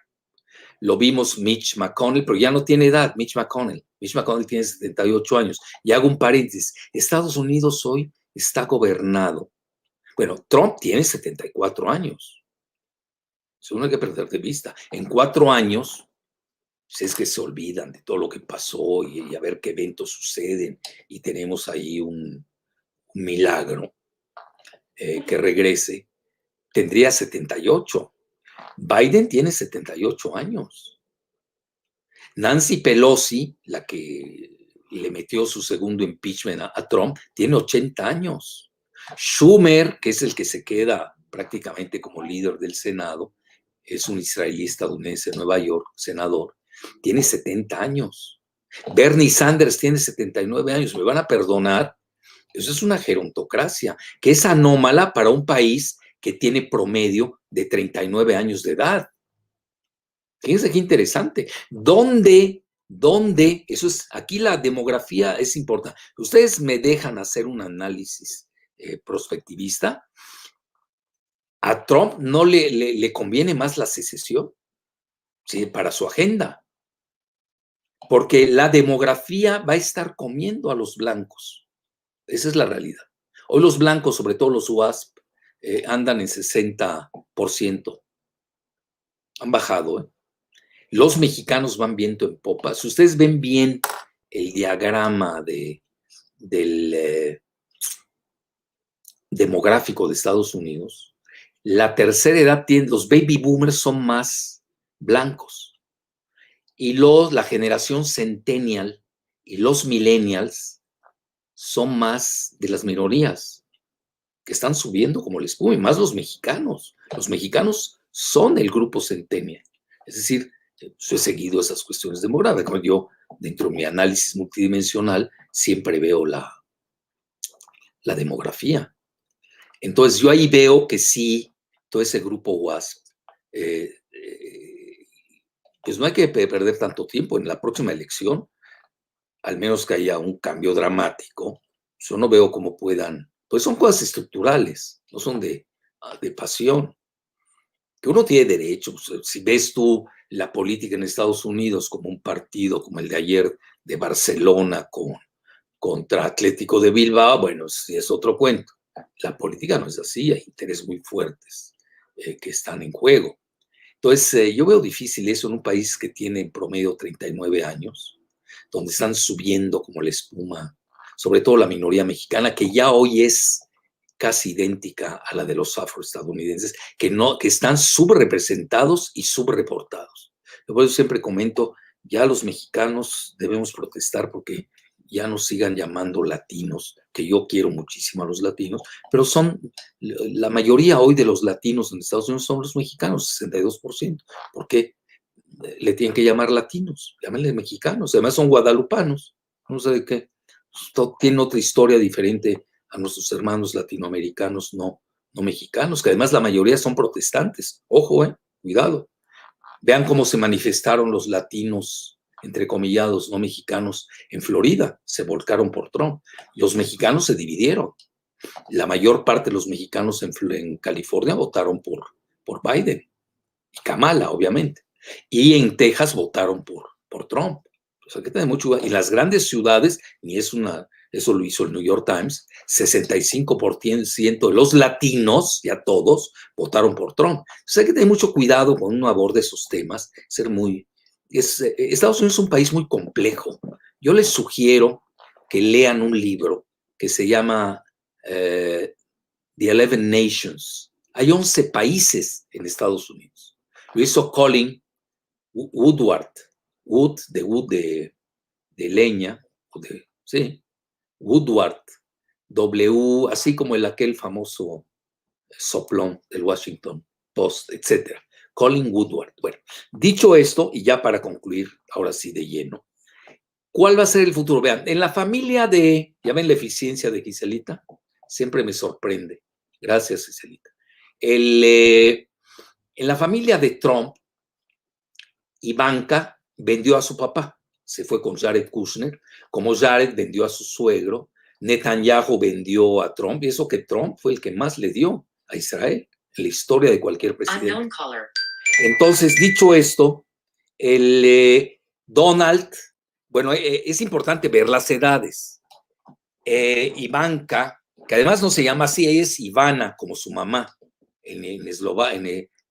Lo vimos Mitch McConnell, pero ya no tiene edad, Mitch McConnell. Mitch McConnell tiene 78 años. Y hago un paréntesis. Estados Unidos hoy está gobernado. Bueno, Trump tiene 74 años. Eso no hay que perder de vista. En 4 años, pues es que se olvidan de todo lo que pasó y a ver qué eventos suceden. Y tenemos ahí un milagro que regrese. Tendría 78. Biden tiene 78 años. Nancy Pelosi, la que le metió su segundo impeachment a Trump, tiene 80 años. Schumer, que es el que se queda prácticamente como líder del Senado, es un israelí estadounidense de Nueva York, senador, tiene 70 años. Bernie Sanders tiene 79 años. ¿Me van a perdonar? Eso es una gerontocracia, que es anómala para un país que tiene promedio de 39 años de edad. Fíjense qué interesante. ¿Dónde? Eso es, aquí la demografía es importante. Ustedes me dejan hacer un análisis prospectivista. A Trump no le conviene más la secesión, ¿sí? Para su agenda, porque la demografía va a estar comiendo a los blancos. Esa es la realidad. Hoy los blancos, sobre todo los WASP, andan en 60%. Han bajado, ¿eh? Los mexicanos van viento en popa. Si ustedes ven bien el diagrama del demográfico de Estados Unidos, la tercera edad los baby boomers son más blancos y la generación centennial y los millennials son más de las minorías que están subiendo como la espuma, y más los mexicanos. Los mexicanos son el grupo centennial. Es decir, yo he seguido esas cuestiones demográficas. Yo, dentro de mi análisis multidimensional, siempre veo la demografía. Entonces, yo ahí veo que sí, todo ese grupo WASP, pues no hay que perder tanto tiempo. En la próxima elección, al menos que haya un cambio dramático, yo no veo cómo puedan, pues son cosas estructurales, no son de pasión, que uno tiene derecho. Si ves tú la política en Estados Unidos como un partido como el de ayer de Barcelona contra Atlético de Bilbao, bueno, sí es otro cuento. La política no es así, hay intereses muy fuertes que están en juego. Entonces, yo veo difícil eso en un país que tiene en promedio 39 años, donde están subiendo como la espuma, sobre todo la minoría mexicana, que ya hoy es casi idéntica a la de los afroestadounidenses, que están subrepresentados y subreportados. Por eso siempre comento, ya los mexicanos debemos protestar porque ya nos sigan llamando latinos, que yo quiero muchísimo a los latinos, pero la mayoría hoy de los latinos en Estados Unidos son los mexicanos, 62%. ¿Por qué le tienen que llamar latinos? Llámenle mexicanos, además son guadalupanos, no sé de qué. Tienen otra historia diferente a nuestros hermanos latinoamericanos no mexicanos, que además la mayoría son protestantes. Ojo, cuidado. Vean cómo se manifestaron los latinos, entrecomillados, no mexicanos, en Florida. Se volcaron por Trump. Los mexicanos se dividieron. La mayor parte de los mexicanos en California votaron por Biden. Y Kamala, obviamente. Y en Texas votaron por Trump. O sea, que tiene mucho. Y las grandes ciudades, eso lo hizo el New York Times, 65% de los latinos, ya todos, votaron por Trump. O sea, hay que tener mucho cuidado cuando uno aborde esos temas, Estados Unidos es un país muy complejo. Yo les sugiero que lean un libro que se llama The 11 Nations. Hay 11 países en Estados Unidos. Lo hizo Colin Woodward, Wood de leña, sí, Woodward, así como aquel famoso soplón del Washington Post, etcétera. Colin Woodward. Bueno, dicho esto, y ya para concluir, ahora sí de lleno, ¿cuál va a ser el futuro? Vean, en la familia ya ven la eficiencia de Giselita, siempre me sorprende. Gracias, Giselita. En la familia de Trump, Ivanka vendió a su papá, se fue con Jared Kushner, como Jared vendió a su suegro, Netanyahu vendió a Trump, y eso que Trump fue el que más le dio a Israel en la historia de cualquier presidente. Entonces, dicho esto, Donald, bueno, es importante ver las edades. Ivanka, que además no se llama así, ella es Ivana, como su mamá, en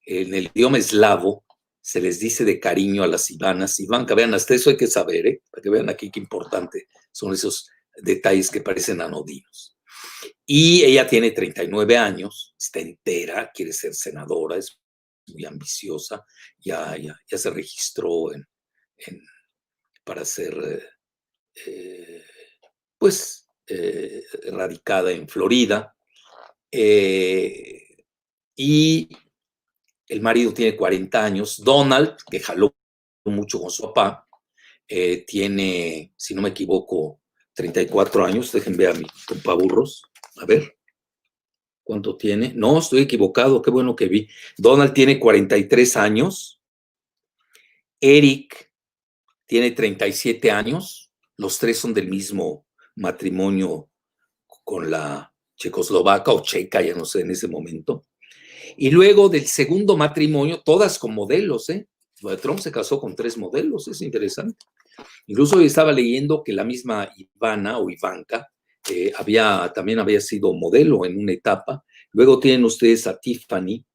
en el idioma eslavo se les dice de cariño a las Ivanas. Ivanka, vean, hasta eso hay que saber, para que vean aquí qué importante son esos detalles que parecen anodinos. Y ella tiene 39 años, está entera, quiere ser senadora, es muy ambiciosa, ya se registró para ser, radicada en Florida. Y el marido tiene 40 años. Donald, que jaló mucho con su papá, tiene, si no me equivoco, 34 años. Dejen ver a mi compa Burros. A ver, ¿cuánto tiene? No, estoy equivocado, qué bueno que vi. Donald tiene 43 años. Eric tiene 37 años. Los tres son del mismo matrimonio con la checoslovaca o checa, ya no sé en ese momento. Y luego del segundo matrimonio, todas con modelos, ¿eh? Trump se casó con 3 modelos, es interesante. Incluso hoy estaba leyendo que la misma Ivana o Ivanka también había sido modelo en una etapa. Luego tienen ustedes a Tiffany,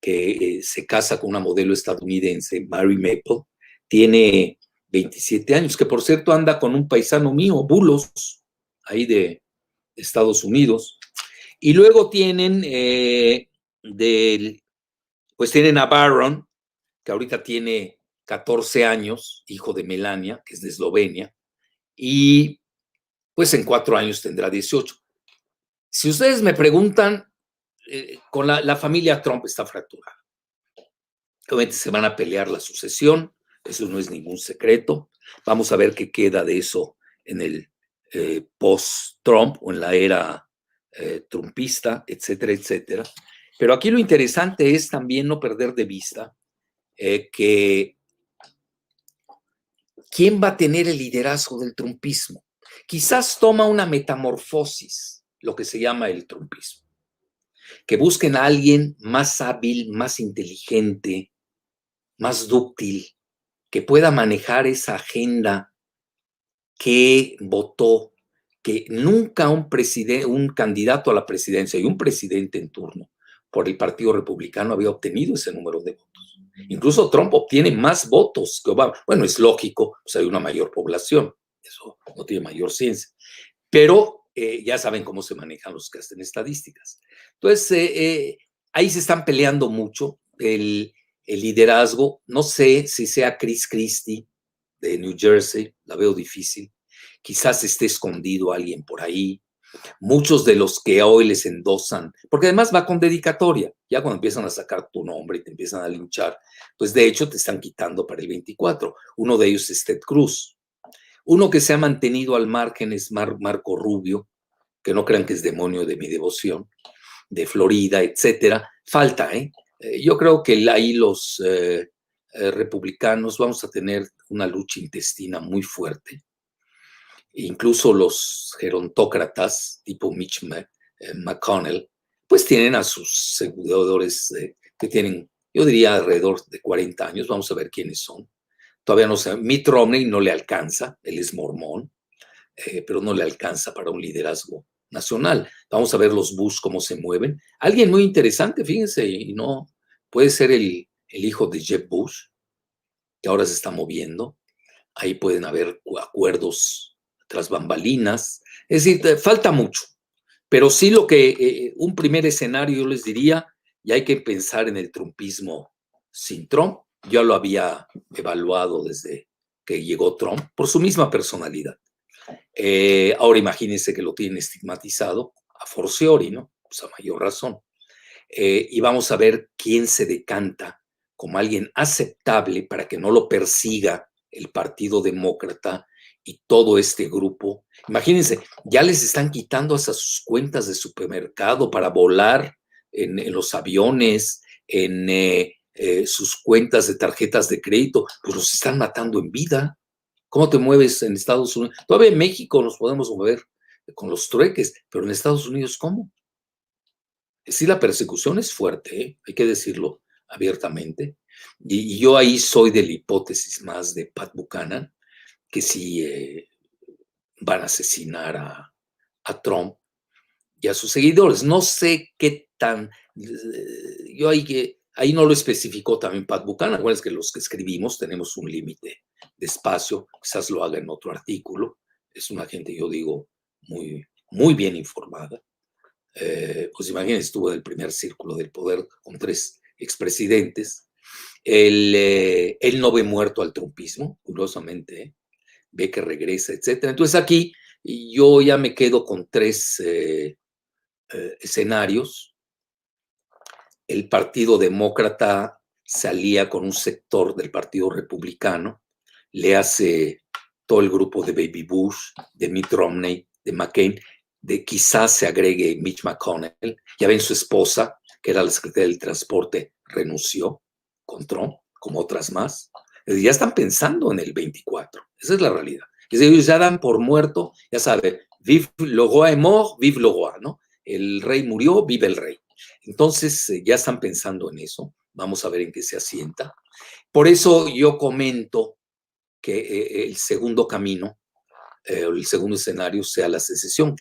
que se casa con una modelo estadounidense, Mary Maple, tiene 27 años, que por cierto anda con un paisano mío, Bulos, ahí de Estados Unidos. Y luego tienen pues tienen a Barron, que ahorita tiene 14 años, hijo de Melania, que es de Eslovenia, y pues en 4 años tendrá 18. Si ustedes me preguntan, con la familia Trump está fracturada. Obviamente se van a pelear la sucesión, eso no es ningún secreto. Vamos a ver qué queda de eso en el post-Trump o en la era trumpista, etcétera, etcétera. Pero aquí lo interesante es también no perder de vista que quién va a tener el liderazgo del trumpismo. Quizás toma una metamorfosis, lo que se llama el trumpismo. Que busquen a alguien más hábil, más inteligente, más dúctil, que pueda manejar esa agenda que votó, que nunca un candidato a la presidencia y un presidente en turno por el Partido Republicano había obtenido ese número de votos. Incluso Trump obtiene más votos que Obama. Bueno, es lógico, pues hay una mayor población, eso no tiene mayor ciencia, pero ya saben cómo se manejan los que hacen estadísticas. Entonces, ahí se están peleando mucho el liderazgo. No sé si sea Chris Christie de New Jersey, la veo difícil. Quizás esté escondido alguien por ahí. Muchos de los que hoy les endosan, porque además va con dedicatoria, ya cuando empiezan a sacar tu nombre y te empiezan a linchar, pues de hecho te están quitando para el 24. Uno de ellos es Ted Cruz. Uno que se ha mantenido al margen es Marco Rubio, que no crean que es demonio de mi devoción, de Florida, etcétera. Falta, ¿eh? Yo creo que ahí los republicanos vamos a tener una lucha intestina muy fuerte. Incluso los gerontócratas, tipo Mitch McConnell, pues tienen a sus seguidores que tienen, yo diría, alrededor de 40 años. Vamos a ver quiénes son. Todavía no sé. Mitt Romney no le alcanza, él es mormón, pero no le alcanza para un liderazgo nacional. Vamos a ver los Bush cómo se mueven. Alguien muy interesante, fíjense, y no puede ser el hijo de Jeb Bush, que ahora se está moviendo. Ahí pueden haber acuerdos tras bambalinas. Es decir, falta mucho, pero sí lo que un primer escenario yo les diría, y hay que pensar en el trumpismo sin Trump. Yo lo había evaluado desde que llegó Trump por su misma personalidad. Ahora imagínense que lo tienen estigmatizado a forciori, ¿no? Pues a mayor razón. Y vamos a ver quién se decanta como alguien aceptable para que no lo persiga el Partido Demócrata y todo este grupo. Imagínense, ya les están quitando hasta sus cuentas de supermercado para volar en los aviones, en sus cuentas de tarjetas de crédito, pues los están matando en vida. ¿Cómo te mueves en Estados Unidos? Todavía en México nos podemos mover con los trueques, pero en Estados Unidos, ¿cómo? Sí, la persecución es fuerte, ¿eh? Hay que decirlo abiertamente. Y yo ahí soy de la hipótesis más de Pat Buchanan, que sí van a asesinar a Trump y a sus seguidores. No sé qué tan... Yo ahí Ahí no lo especificó también Pat Buchanan. Acuérdense que los que escribimos tenemos un límite de espacio, quizás lo haga en otro artículo. Es una gente, yo digo, muy, muy bien informada. Pues imagínense, estuvo en el primer círculo del poder con 3 expresidentes. Él no ve muerto al trumpismo, curiosamente, ve que regresa, etcétera. Entonces aquí yo ya me quedo con 3 escenarios. El Partido Demócrata se alía con un sector del Partido Republicano, le hace todo el grupo de Baby Bush, de Mitt Romney, de McCain, de quizás se agregue Mitch McConnell. Ya ven, su esposa, que era la secretaria del Transporte, renunció con Trump, como otras más. Ya están pensando en el 24. Esa es la realidad. Es decir, ellos ya dan por muerto, ya sabe, vive le roi est mort, vive le roi, ¿no? El rey murió, vive el rey. Entonces, ya están pensando en eso. Vamos a ver en qué se asienta. Por eso yo comento que el segundo camino, el segundo escenario sea la secesión,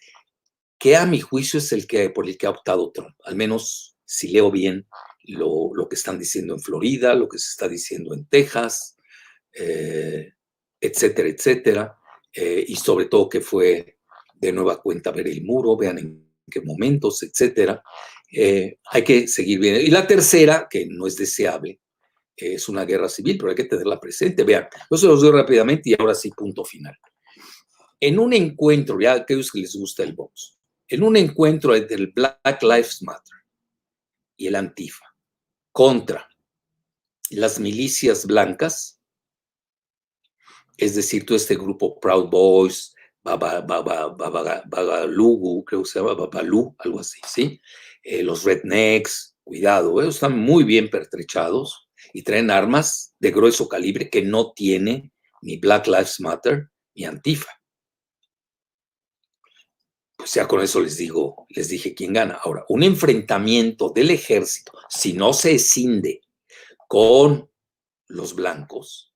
que a mi juicio es por el que ha optado Trump. Al menos si leo bien lo que están diciendo en Florida, lo que se está diciendo en Texas, etcétera, etcétera. Y sobre todo que fue de nueva cuenta ver el muro, vean en qué momentos, etcétera. Hay que seguir bien. Y la tercera, que no es deseable, es una guerra civil, pero hay que tenerla presente. Vean, yo se los doy rápidamente y ahora sí, punto final. En un encuentro, ya aquellos que les gusta el box, en un encuentro entre el Black Lives Matter y el Antifa contra las milicias blancas, es decir, todo este grupo Proud Boys, Babalugu, creo que se llama Babalu, algo así, ¿sí? Los rednecks, cuidado, están muy bien pertrechados y traen armas de grueso calibre que no tiene ni Black Lives Matter ni Antifa. Pues ya con eso les dije quién gana. Ahora, un enfrentamiento del ejército, si no se escinde con los blancos,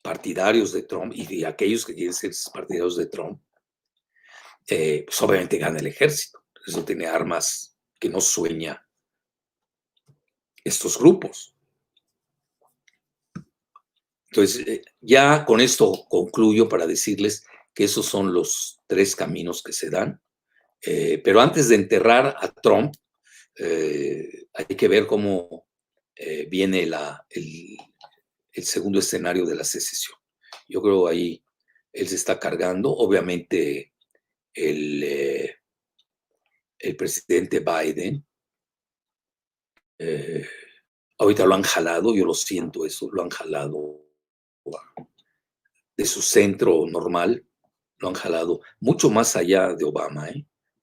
partidarios de Trump y de aquellos que quieren ser partidarios de Trump, pues obviamente gana el ejército. Eso tiene armas que no sueña estos grupos. Entonces, ya con esto concluyo para decirles que esos son los 3 caminos que se dan. Pero antes de enterrar a Trump, hay que ver cómo viene el segundo escenario de la secesión. Yo creo ahí él se está cargando. Obviamente el presidente Biden, ahorita lo han jalado, yo lo siento eso, lo han jalado de su centro normal, lo han jalado mucho más allá de Obama.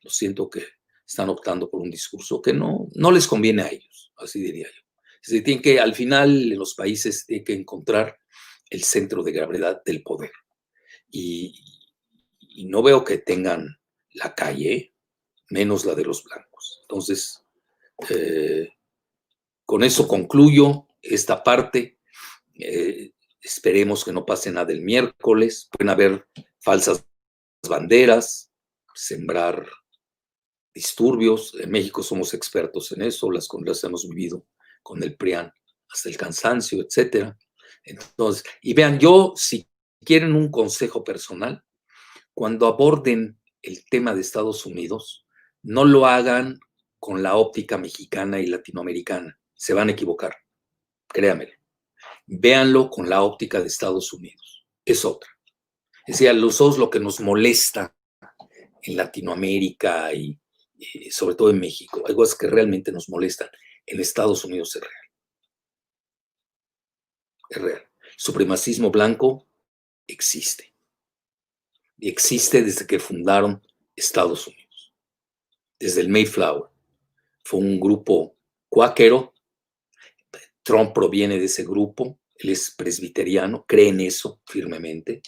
Lo siento que están optando por un discurso que no les conviene a ellos, así diría yo. Es decir, tienen que, al final, en los países tienen que encontrar el centro de gravedad del poder. Y no veo que tengan la calle, menos la de los blancos. Entonces, con eso concluyo esta parte. Esperemos que no pase nada el miércoles. Pueden haber falsas banderas, sembrar disturbios. En México somos expertos en eso, las hemos vivido con el PRIAN hasta el cansancio, etcétera. Entonces, y vean, yo, si quieren un consejo personal, cuando aborden el tema de Estados Unidos, no lo hagan con la óptica mexicana y latinoamericana. Se van a equivocar, créanmelo. Véanlo con la óptica de Estados Unidos. Es otra. Es decir, a los ojos lo que nos molesta en Latinoamérica y sobre todo en México, hay cosas que realmente nos molestan. En Estados Unidos es real. Es real. El supremacismo blanco existe. Y existe desde que fundaron Estados Unidos. Desde el Mayflower. Fue un grupo cuáquero. Trump proviene de ese grupo. Él es presbiteriano, cree en eso firmemente.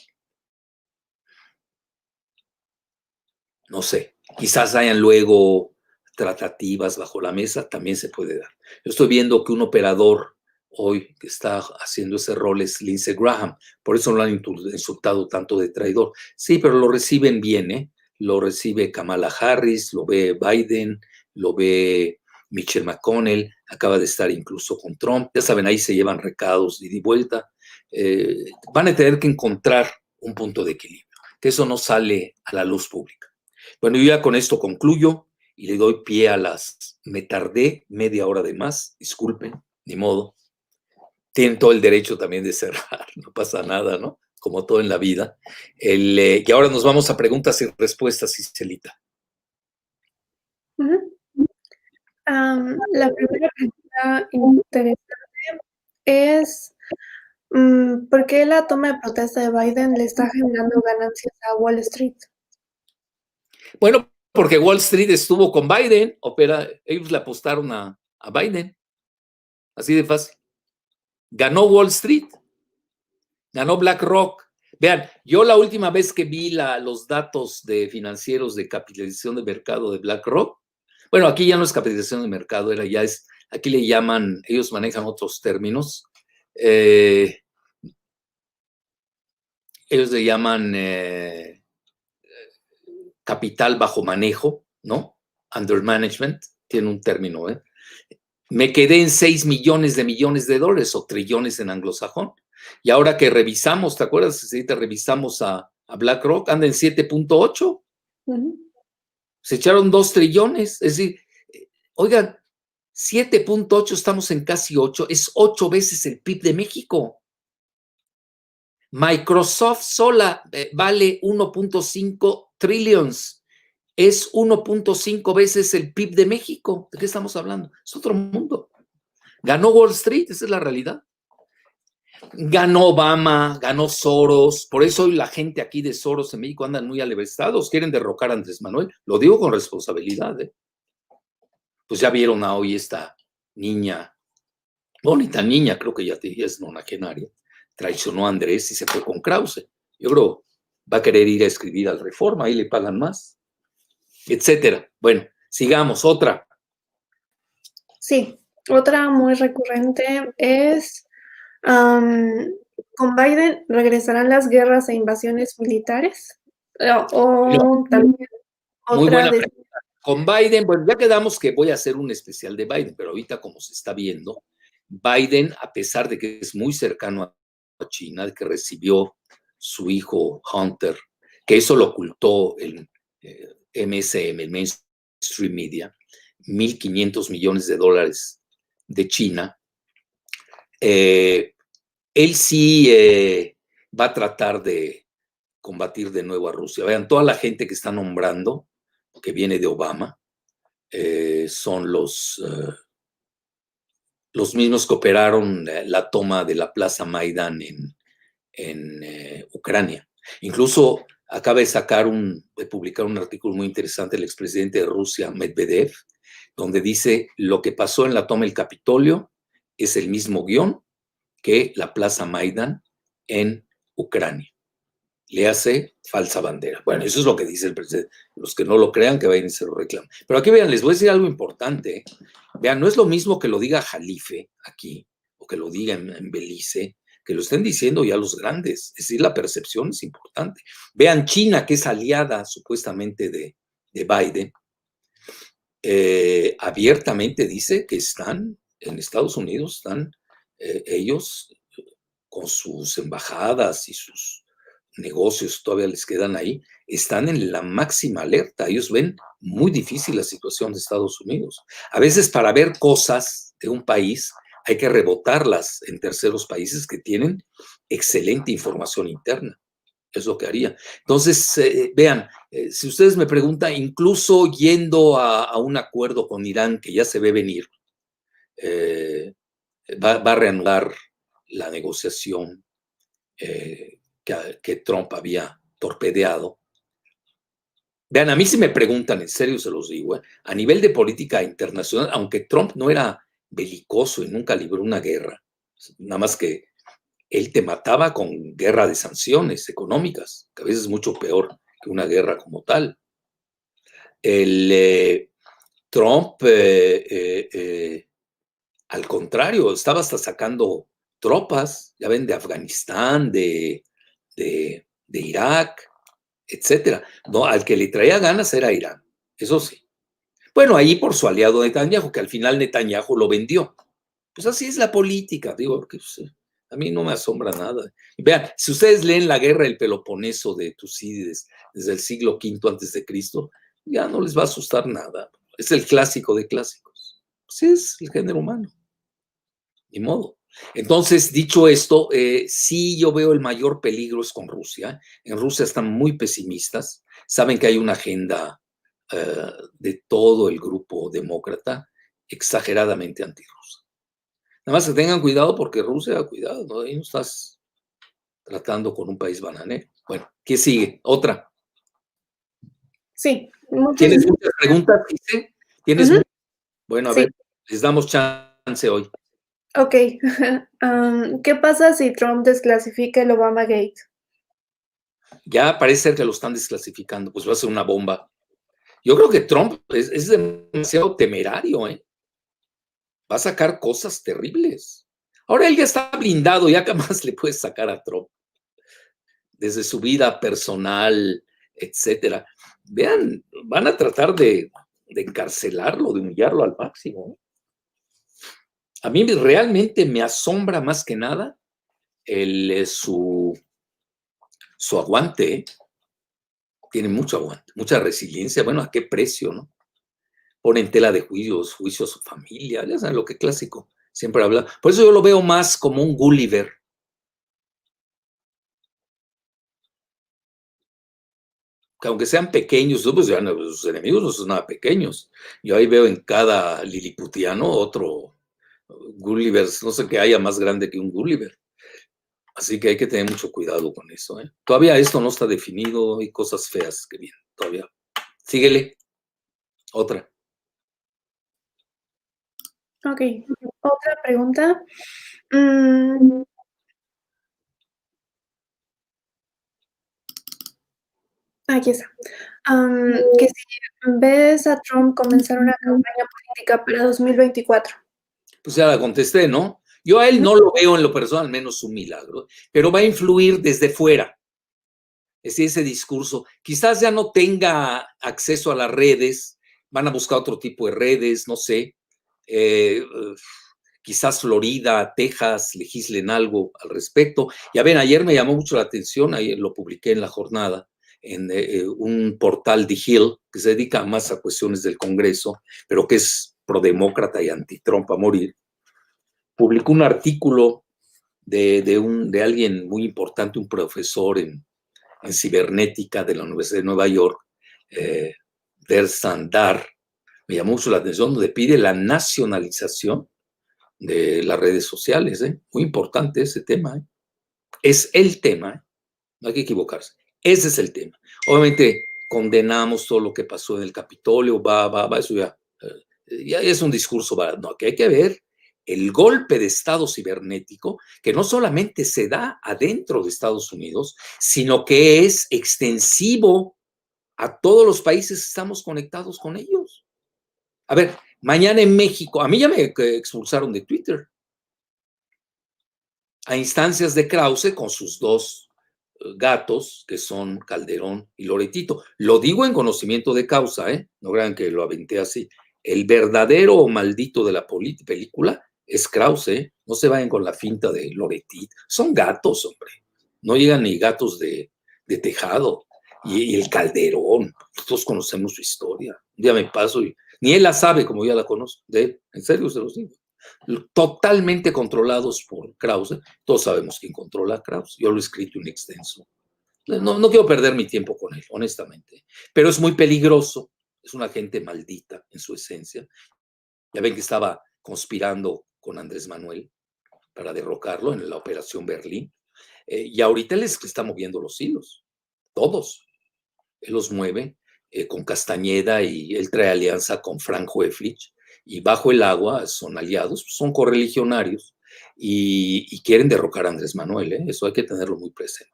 No sé, quizás hayan luego tratativas bajo la mesa, también se puede dar. Yo estoy viendo que un operador hoy que está haciendo ese rol es Lindsey Graham, por eso lo han insultado tanto de traidor. Sí, pero lo reciben bien, ¿eh? Lo recibe Kamala Harris, lo ve Biden, lo ve Mitchell McConnell acaba de estar incluso con Trump. Ya saben, ahí se llevan recados de ida y vuelta. Van a tener que encontrar un punto de equilibrio, que eso no sale a la luz pública. Bueno, yo ya con esto concluyo y le doy pie a las... Me tardé media hora de más, disculpen, ni modo. Tienen todo el derecho también de cerrar, no pasa nada, ¿no? Como todo en la vida. Y ahora nos vamos a preguntas y respuestas, Iselita. La primera pregunta interesante es, ¿por qué la toma de protesta de Biden le está generando ganancias a Wall Street? Bueno, porque Wall Street estuvo con Biden, ellos le apostaron a Biden, así de fácil. Ganó Wall Street, ganó BlackRock. Vean, yo la última vez que vi los datos de financieros de capitalización de mercado de BlackRock, bueno, aquí ya no es capitalización de mercado, aquí le llaman, ellos manejan otros términos, ellos le llaman capital bajo manejo, ¿no? Under management, tiene un término, ¿eh? Me quedé en 6 millones de dólares o trillones en anglosajón. Y ahora que revisamos, ¿te acuerdas? Si te revisamos a BlackRock, anda en 7.8. Se echaron 2 trillones. Es decir, oigan, 7.8, estamos en casi 8, es 8 veces el PIB de México. Microsoft sola vale 1.5 trillions. Es 1.5 veces el PIB de México. ¿De qué estamos hablando? Es otro mundo. Ganó Wall Street, esa es la realidad. Ganó Obama, ganó Soros, por eso hoy la gente aquí de Soros en México andan muy alebrestados, quieren derrocar a Andrés Manuel, lo digo con responsabilidad. Pues ya vieron a hoy esta niña, bonita niña, creo que ya es nonagenaria, traicionó a Andrés y se fue con Krause. Yo creo va a querer ir a escribir al Reforma, ahí le pagan más, etcétera. Bueno, sigamos, otra. Sí, otra muy recurrente es, ¿con Biden regresarán las guerras e invasiones militares? O también Muy otra buena de... pregunta. Con Biden, bueno, ya quedamos que voy a hacer un especial de Biden, pero ahorita como se está viendo, Biden, a pesar de que es muy cercano a China, de que recibió su hijo Hunter, que eso lo ocultó el MSM, el Mainstream Media, 1.500 millones de dólares de China, él sí va a tratar de combatir de nuevo a Rusia. Vean, toda la gente que está nombrando, que viene de Obama, son los mismos que operaron la toma de la Plaza Maidán en Ucrania. Incluso acaba de publicar un artículo muy interesante el expresidente de Rusia, Medvedev, donde dice lo que pasó en la toma del Capitolio es el mismo guión que la Plaza Maidán en Ucrania. Le hace falsa bandera. Bueno, eso es lo que dice el presidente. Los que no lo crean, que vayan y se lo reclamen. Pero aquí vean, les voy a decir algo importante. Vean, no es lo mismo que lo diga Jalife aquí, o que lo diga en Belice, que lo estén diciendo ya los grandes. Es decir, la percepción es importante. Vean, China, que es aliada supuestamente de Biden, abiertamente dice que están en Estados Unidos, están ellos con sus embajadas y sus negocios todavía les quedan ahí, están en la máxima alerta. Ellos ven muy difícil la situación de Estados Unidos. A veces para ver cosas de un país hay que rebotarlas en terceros países que tienen excelente información interna. Es lo que haría. Entonces, vean, si ustedes me preguntan, incluso yendo a un acuerdo con Irán que ya se ve venir, va a reanudar la negociación que Trump había torpedeado. Vean, a mí si me preguntan, en serio se los digo, a nivel de política internacional, aunque Trump no era belicoso y nunca libró una guerra, nada más que él te mataba con guerra de sanciones económicas, que a veces es mucho peor que una guerra como tal. Trump, al contrario, estaba hasta sacando tropas, ya ven, de Afganistán, de Irak, etcétera. No, al que le traía ganas era Irán, eso sí. Bueno, ahí por su aliado Netanyahu, que al final Netanyahu lo vendió. Pues así es la política, digo, porque pues, a mí no me asombra nada. Y vean, si ustedes leen la guerra del Peloponeso de Tucídides desde el siglo V antes de Cristo, ya no les va a asustar nada. Es el clásico de clásicos. Pues es el género humano. Ni modo. Entonces, dicho esto, sí yo veo el mayor peligro es con Rusia. En Rusia están muy pesimistas. Saben que hay una agenda de todo el grupo demócrata exageradamente antirrusa. Nada más que tengan cuidado porque Rusia, cuidado, ¿no? Ahí no estás tratando con un país bananero. Bueno, ¿qué sigue? Otra. Sí, ¿Tienes muchas preguntas, dice? ¿Tienes? Ujú. Bueno, a Sí, ver, les damos chance hoy. ok. ¿Qué pasa si Trump desclasifica el Obama Gate? Ya parece ser que lo están desclasificando, pues va a ser una bomba. Yo creo que Trump es demasiado temerario, ¿eh? Va a sacar cosas terribles. Ahora él ya está blindado, ya que más le puedes sacar a Trump, desde su vida personal, etcétera. Vean, van a tratar de encarcelarlo, de humillarlo al máximo. A mí realmente me asombra más que nada su aguante, ¿eh? Tiene mucho aguante, mucha resiliencia. Bueno, ¿a qué precio, no? Pone en tela de juicio a su familia, ya saben lo que clásico siempre habla. Por eso yo lo veo más como un Gulliver. Que aunque sean pequeños, pues ya sus enemigos no son nada pequeños. Yo ahí veo en cada liliputiano otro Gulliver, no sé qué haya más grande que un Gulliver. Así que hay que tener mucho cuidado con eso, ¿eh? Todavía esto no está definido, hay cosas feas que vienen todavía. Síguele, otra. Ok, otra pregunta. Mm, Aquí está. Que si ves a Trump comenzar una campaña política para 2024. Pues ya la contesté, ¿no? Yo a él Ujú. no lo veo en lo personal, menos un milagro, pero va a influir desde fuera. Es decir, ese discurso. Quizás ya no tenga acceso a las redes, van a buscar otro tipo de redes, no sé. Eh, quizás Florida, Texas legislen algo al respecto. Ya ven, ayer me llamó mucho la atención, ayer lo publiqué en la jornada, en un portal de Hill que se dedica más a cuestiones del Congreso, pero que es prodemócrata y anti-Trump a morir. Publicó un artículo de alguien muy importante, un profesor en cibernética de la Universidad de Nueva York, Der Sandar, me llamó mucho la atención, donde pide la nacionalización de las redes sociales. Muy importante ese tema. Es el tema, no hay que equivocarse. Ese es el tema. Obviamente condenamos todo lo que pasó en el Capitolio, eso ya es un discurso, no, que hay que ver el golpe de Estado cibernético, que no solamente se da adentro de Estados Unidos, sino que es extensivo a todos los países que estamos conectados con ellos. A ver, mañana en México, a mí ya me expulsaron de Twitter, a instancias de Krause con sus dos gatos, que son Calderón y Loretito. Lo digo en conocimiento de causa, ¿eh? No crean que lo aventé así. El verdadero maldito de la película es Krause, ¿eh? No se vayan con la finta de Loretito. Son gatos, hombre. No llegan ni gatos de tejado. Y el Calderón, todos conocemos su historia. Un día me paso y ni él la sabe como ya la conozco. En serio se los digo. Totalmente controlados por Krause. Todos sabemos quién controla a Krause. Yo lo he escrito en extenso. No quiero perder mi tiempo con él, honestamente. Pero es muy peligroso. Es una gente maldita en su esencia. Ya ven que estaba conspirando con Andrés Manuel para derrocarlo en la Operación Berlín. Y ahorita él es que está moviendo los hilos. Todos. Él los mueve con Castañeda y él trae alianza con Frank Höflich y bajo el agua son aliados, son correligionarios y quieren derrocar a Andrés Manuel, ¿eh? Eso hay que tenerlo muy presente.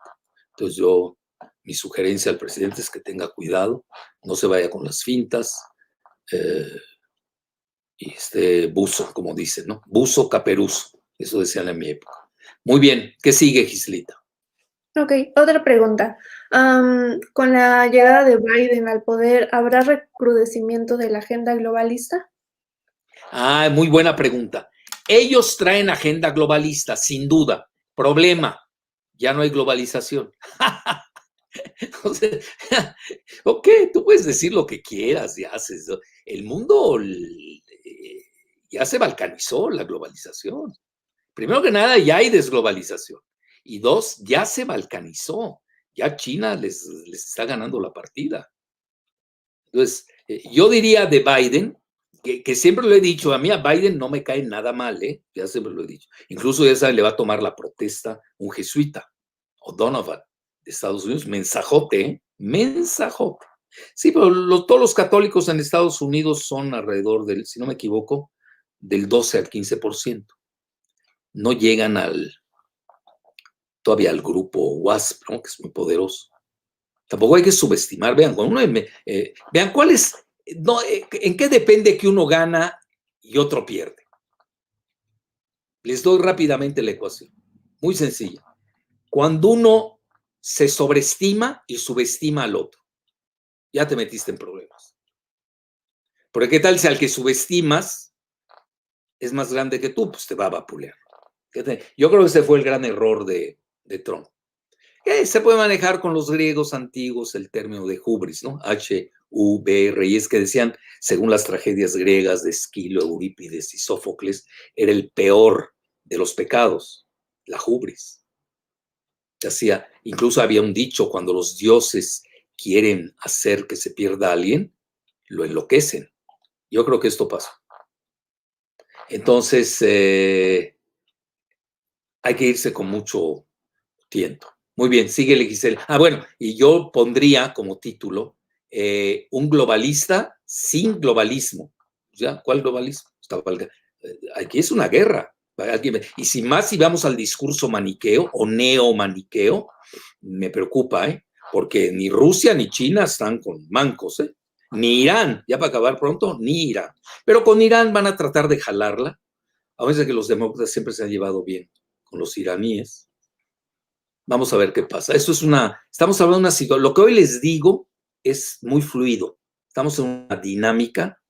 Entonces mi sugerencia al presidente es que tenga cuidado, no se vaya con las fintas y buzo, como dicen, ¿no? Buzo caperuzo, eso decían en mi época. Muy bien, ¿qué sigue, Gislita? Ok, otra pregunta. Con la llegada de Biden al poder, ¿habrá recrudecimiento de la agenda globalista? Ah, muy buena pregunta. Ellos traen agenda globalista, sin duda. Problema, ya no hay globalización. Entonces, ok, tú puedes decir lo que quieras, ya haces. El mundo ya se balcanizó la globalización. Primero que nada, ya hay desglobalización. Y dos, ya se balcanizó. Ya China les está ganando la partida. Entonces, yo diría de Biden, que siempre lo he dicho, a mí a Biden no me cae nada mal, ya siempre lo he dicho. Incluso ya saben, le va a tomar la protesta un jesuita, O'Donovan, de Estados Unidos, mensajote, mensajote. Sí, pero todos los católicos en Estados Unidos son alrededor del, si no me equivoco, del 12 al 15%. No llegan todavía al grupo WASP, ¿no? Que es muy poderoso. Tampoco hay que subestimar, vean, cuando uno, vean cuál es, no, en qué depende que uno gana y otro pierde. Les doy rápidamente la ecuación, muy sencilla. Cuando uno se sobreestima y subestima al otro, ya te metiste en problemas. Porque qué tal si al que subestimas es más grande que tú, pues te va a vapulear. Yo creo que ese fue el gran error de Trump. Se puede manejar con los griegos antiguos el término de hubris, ¿no? H-U-B-R, y es que decían, según las tragedias griegas de Esquilo, Eurípides y Sófocles, era el peor de los pecados, la hubris. Incluso había un dicho, cuando los dioses quieren hacer que se pierda a alguien, lo enloquecen. Yo creo que esto pasó. Entonces, hay que irse con mucho tiento. Muy bien, síguele, Giselle. Bueno, y yo pondría como título un globalista sin globalismo. ¿Ya? ¿Cuál globalismo? Aquí es una guerra. Y sin más, si vamos al discurso maniqueo o neomaniqueo, me preocupa, porque ni Rusia ni China están con mancos, ni Irán, ya para acabar pronto, ni Irán. Pero con Irán van a tratar de jalarla. A veces que los demócratas siempre se han llevado bien con los iraníes. Vamos a ver qué pasa. Estamos hablando de una situación, lo que hoy les digo es muy fluido. Estamos en una dinámica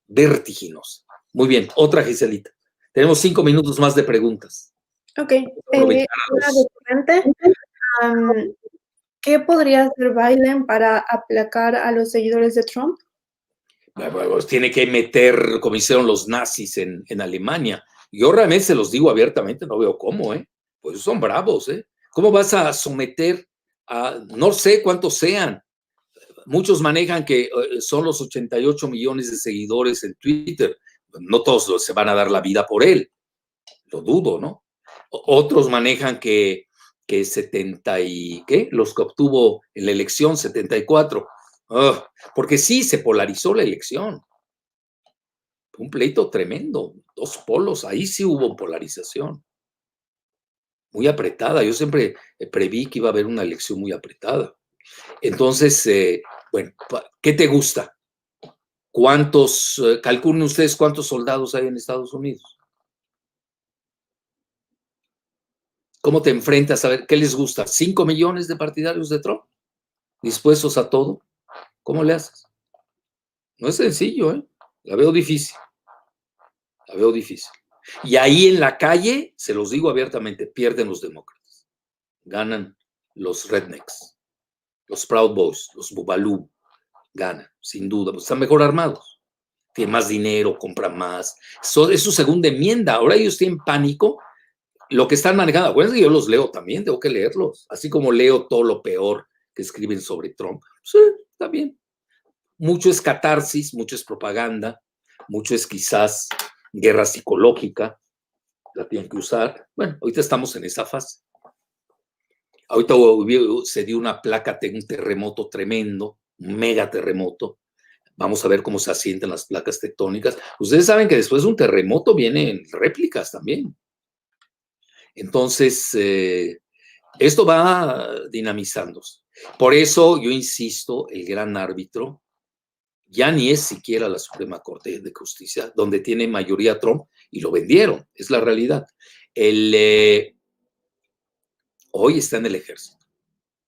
vertiginosa. Muy bien, otra Giselita. Tenemos 5 minutos más de preguntas. Ok, una recurrente. ¿Qué podría hacer Biden para aplacar a los seguidores de Trump? Pues tiene que meter, como hicieron los nazis en Alemania. Yo realmente se los digo abiertamente, no veo cómo, pues son bravos, ¿Cómo vas a someter a, no sé cuántos sean? Muchos manejan que son los 88 millones de seguidores en Twitter. No todos se van a dar la vida por él. Lo dudo, ¿no? Otros manejan que 70 y, ¿qué? Los que obtuvo en la elección, 74. Porque sí, se polarizó la elección. Un pleito tremendo, 2 polos, ahí sí hubo polarización. Muy apretada. Yo siempre preví que iba a haber una elección muy apretada. Entonces, bueno, ¿qué te gusta? Calculen ustedes cuántos soldados hay en Estados Unidos. ¿Cómo te enfrentas a ver qué les gusta? ¿5 millones de partidarios de Trump? ¿Dispuestos a todo? ¿Cómo le haces? No es sencillo, La veo difícil. La veo difícil. Y ahí en la calle, se los digo abiertamente, pierden los demócratas. Ganan los rednecks, los Proud Boys, los Bubalú. Ganan, sin duda, pues están mejor armados. Tienen más dinero, compran más. Es su segunda enmienda. Ahora ellos tienen pánico. Lo que están manejando, acuérdense que yo los leo también, tengo que leerlos. Así como leo todo lo peor que escriben sobre Trump. Sí, está bien. Mucho es catarsis, mucho es propaganda, mucho es quizás guerra psicológica. La tienen que usar. Bueno, ahorita estamos en esa fase. Ahorita se dio una placa de un terremoto tremendo, un mega terremoto. Vamos a ver cómo se asientan las placas tectónicas. Ustedes saben que después de un terremoto vienen réplicas también. Entonces, esto va dinamizándose. Por eso yo insisto, el gran árbitro ya ni es siquiera la Suprema Corte de Justicia, donde tiene mayoría Trump, y lo vendieron, es la realidad. hoy está en el ejército.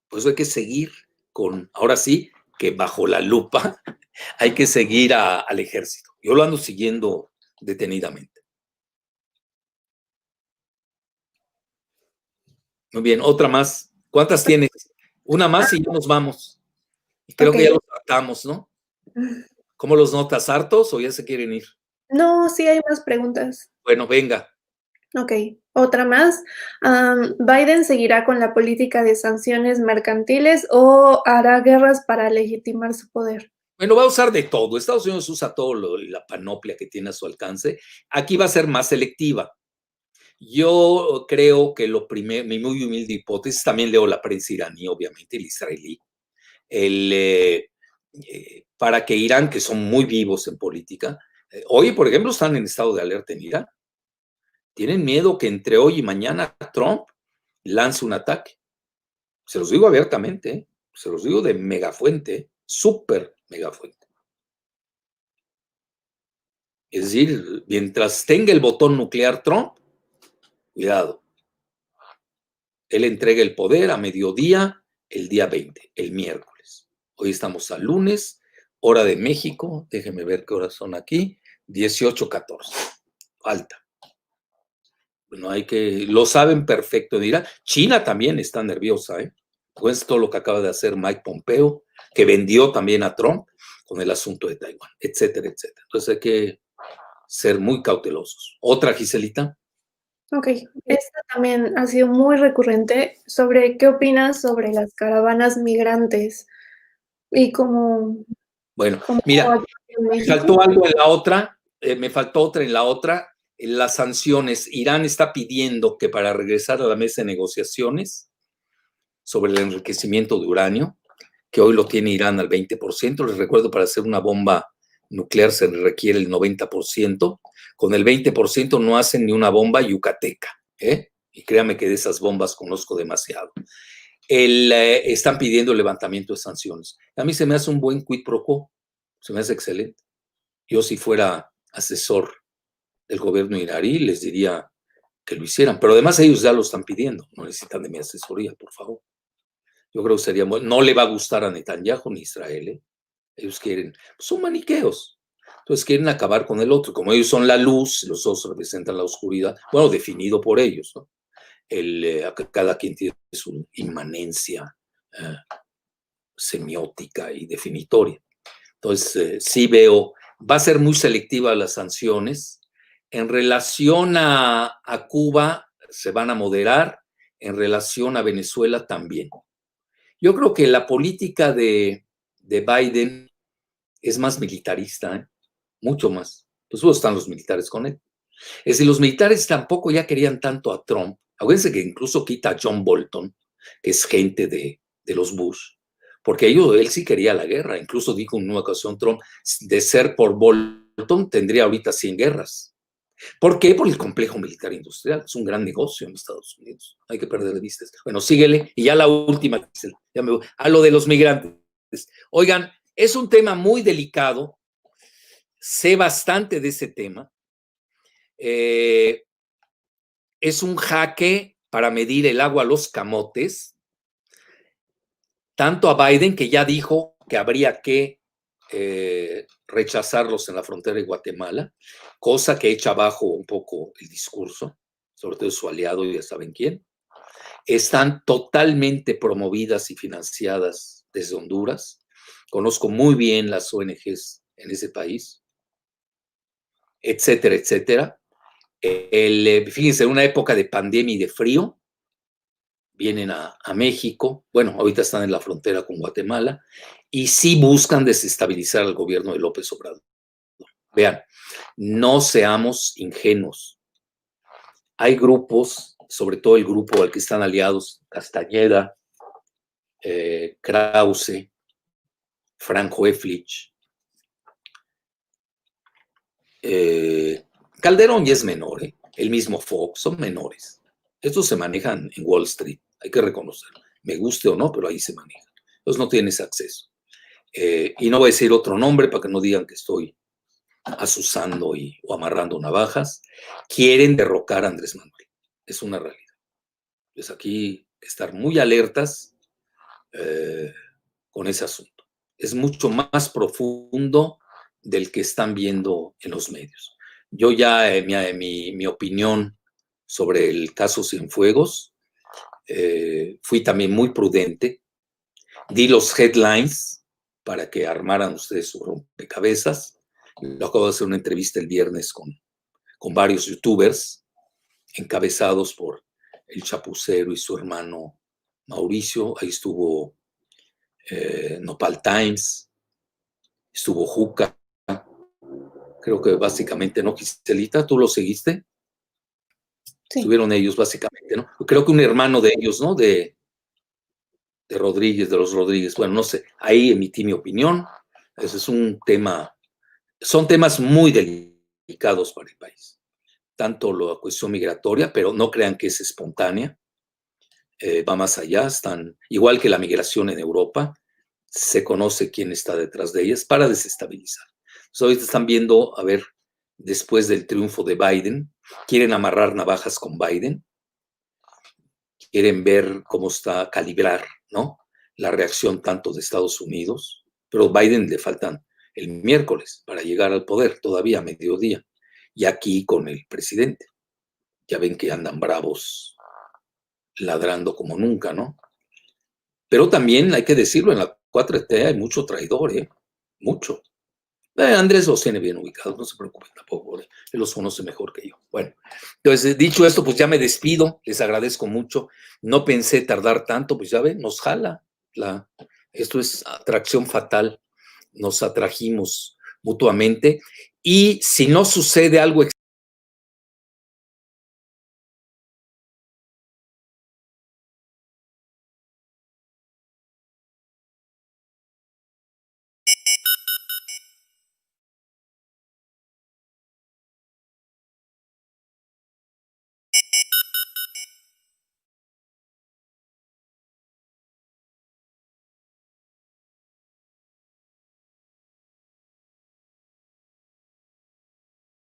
Por eso hay que seguir ahora sí, que bajo la lupa hay que seguir al ejército. Yo lo ando siguiendo detenidamente. Muy bien, otra más. ¿Cuántas tienes? Una más y ya nos vamos. Y creo que ya los tratamos, ¿no? ¿Cómo los notas? ¿Hartos o ya se quieren ir? No, sí hay más preguntas. Bueno, venga. Ok, otra más. ¿Biden seguirá con la política de sanciones mercantiles o hará guerras para legitimar su poder? Bueno, va a usar de todo. Estados Unidos usa todo la panoplia que tiene a su alcance. Aquí va a ser más selectiva. Yo creo que mi muy humilde hipótesis, también leo la prensa iraní, obviamente, el israelí, para que Irán, que son muy vivos en política, hoy, por ejemplo, están en estado de alerta en Irán. Tienen miedo que entre hoy y mañana Trump lance un ataque. Se los digo abiertamente, ¿eh? Se los digo de megafuente, súper megafuente. Es decir, mientras tenga el botón nuclear Trump, cuidado. Él entrega el poder a mediodía el día 20, el miércoles. Hoy estamos a lunes, hora de México. Déjenme ver qué horas son aquí. 18:14. Falta. Bueno, lo saben perfecto. Dirá, China también está nerviosa, ¿eh? Pues todo lo que acaba de hacer Mike Pompeo, que vendió también a Trump con el asunto de Taiwán, etcétera, etcétera. Entonces hay que ser muy cautelosos. ¿Otra, Giselita? Ok, esta también ha sido muy recurrente sobre qué opinas sobre las caravanas migrantes y Bueno, cómo mira, aquí en me faltó México. algo en la otra, me faltó otra en la otra. En las sanciones, Irán está pidiendo que para regresar a la mesa de negociaciones sobre el enriquecimiento de uranio, que hoy lo tiene Irán al 20%, les recuerdo, para hacer una bomba nuclear se requiere el 90%, con el 20% no hacen ni una bomba yucateca, ¿eh? Y créame que de esas bombas conozco demasiado. Están pidiendo el levantamiento de sanciones. A mí se me hace un buen quid pro quo, se me hace excelente. Yo si fuera asesor del gobierno iraní les diría que lo hicieran, pero además ellos ya lo están pidiendo, no necesitan de mi asesoría, por favor. Yo creo que sería bueno. No le va a gustar a Netanyahu ni a Israel, ¿eh? Ellos quieren, pues son maniqueos, entonces quieren acabar con el otro, como ellos son la luz, los dos representan la oscuridad, bueno, definido por ellos, ¿no? Cada quien tiene su inmanencia semiótica y definitoria. Entonces, sí veo, va a ser muy selectiva las sanciones. En relación a Cuba, se van a moderar. En relación a Venezuela, también. Yo creo que la política de Biden es más militarista, ¿eh? Mucho más. Pues están los militares con él. Es decir, los militares tampoco ya querían tanto a Trump. Acuérdense que incluso quita a John Bolton, que es gente de los Bush, porque él sí quería la guerra. Incluso dijo en una ocasión Trump, de ser por Bolton, tendría ahorita 100 guerras. ¿Por qué? Por el complejo militar industrial. Es un gran negocio en Estados Unidos. Hay que perder de vista. Bueno, síguele. Y ya la última, ya me voy. A lo de los migrantes. Oigan, es un tema muy delicado. Sé bastante de ese tema. Es un jaque para medir el agua a los camotes, tanto a Biden, que ya dijo que habría que rechazarlos en la frontera de Guatemala, cosa que echa abajo un poco el discurso, sobre todo su aliado, ya saben quién. Están totalmente promovidas y financiadas desde Honduras. Conozco muy bien las ONGs en ese país, etcétera, etcétera. Fíjense, en una época de pandemia y de frío, vienen a México, bueno, ahorita están en la frontera con Guatemala, y sí buscan desestabilizar al gobierno de López Obrador. Vean, no seamos ingenuos. Hay grupos, sobre todo el grupo al que están aliados Castañeda, Krause, Franco Eflich, Calderón ya es menor, el mismo Fox, son menores. Estos se manejan en Wall Street, hay que reconocerlo. Me guste o no, pero ahí se manejan. Entonces no tienes acceso. Y no voy a decir otro nombre para que no digan que estoy asusando o amarrando navajas. Quieren derrocar a Andrés Manuel. Es una realidad. Pues aquí que estar muy alertas con ese asunto. Es mucho más profundo del que están viendo en los medios. Yo ya, mi opinión sobre el caso Cienfuegos, fui también muy prudente. Di los headlines para que armaran ustedes su rompecabezas. Lo acabo de hacer una entrevista el viernes con varios youtubers encabezados por el Chapucero y su hermano Mauricio. Ahí estuvo Nopal Times, estuvo Juca. Creo que básicamente, ¿no, Giselita? ¿Tú lo seguiste? Sí. Estuvieron ellos básicamente, ¿no? Creo que un hermano de ellos, ¿no? De Rodríguez, de los Rodríguez. Bueno, no sé, ahí emití mi opinión. Ese es un tema, son temas muy delicados para el país. Tanto la cuestión migratoria, pero no crean que es espontánea. Va más allá, están, igual que la migración en Europa, se conoce quién está detrás de ellas para desestabilizar. Entonces, ahorita están viendo, a ver, después del triunfo de Biden, quieren amarrar navajas con Biden, quieren ver cómo está, calibrar, ¿no?, la reacción tanto de Estados Unidos, pero a Biden le faltan el miércoles para llegar al poder, todavía a mediodía, y aquí con el presidente. Ya ven que andan bravos, ladrando como nunca, ¿no? Pero también hay que decirlo, en la 4T hay mucho traidor, mucho. Andrés los tiene bien ubicados, no se preocupen tampoco, él los conoce mejor que yo. Bueno, entonces, dicho esto, pues ya me despido, les agradezco mucho. No pensé tardar tanto, pues ya ven, nos jala. Esto es atracción fatal, nos atrajimos mutuamente, y si no sucede algo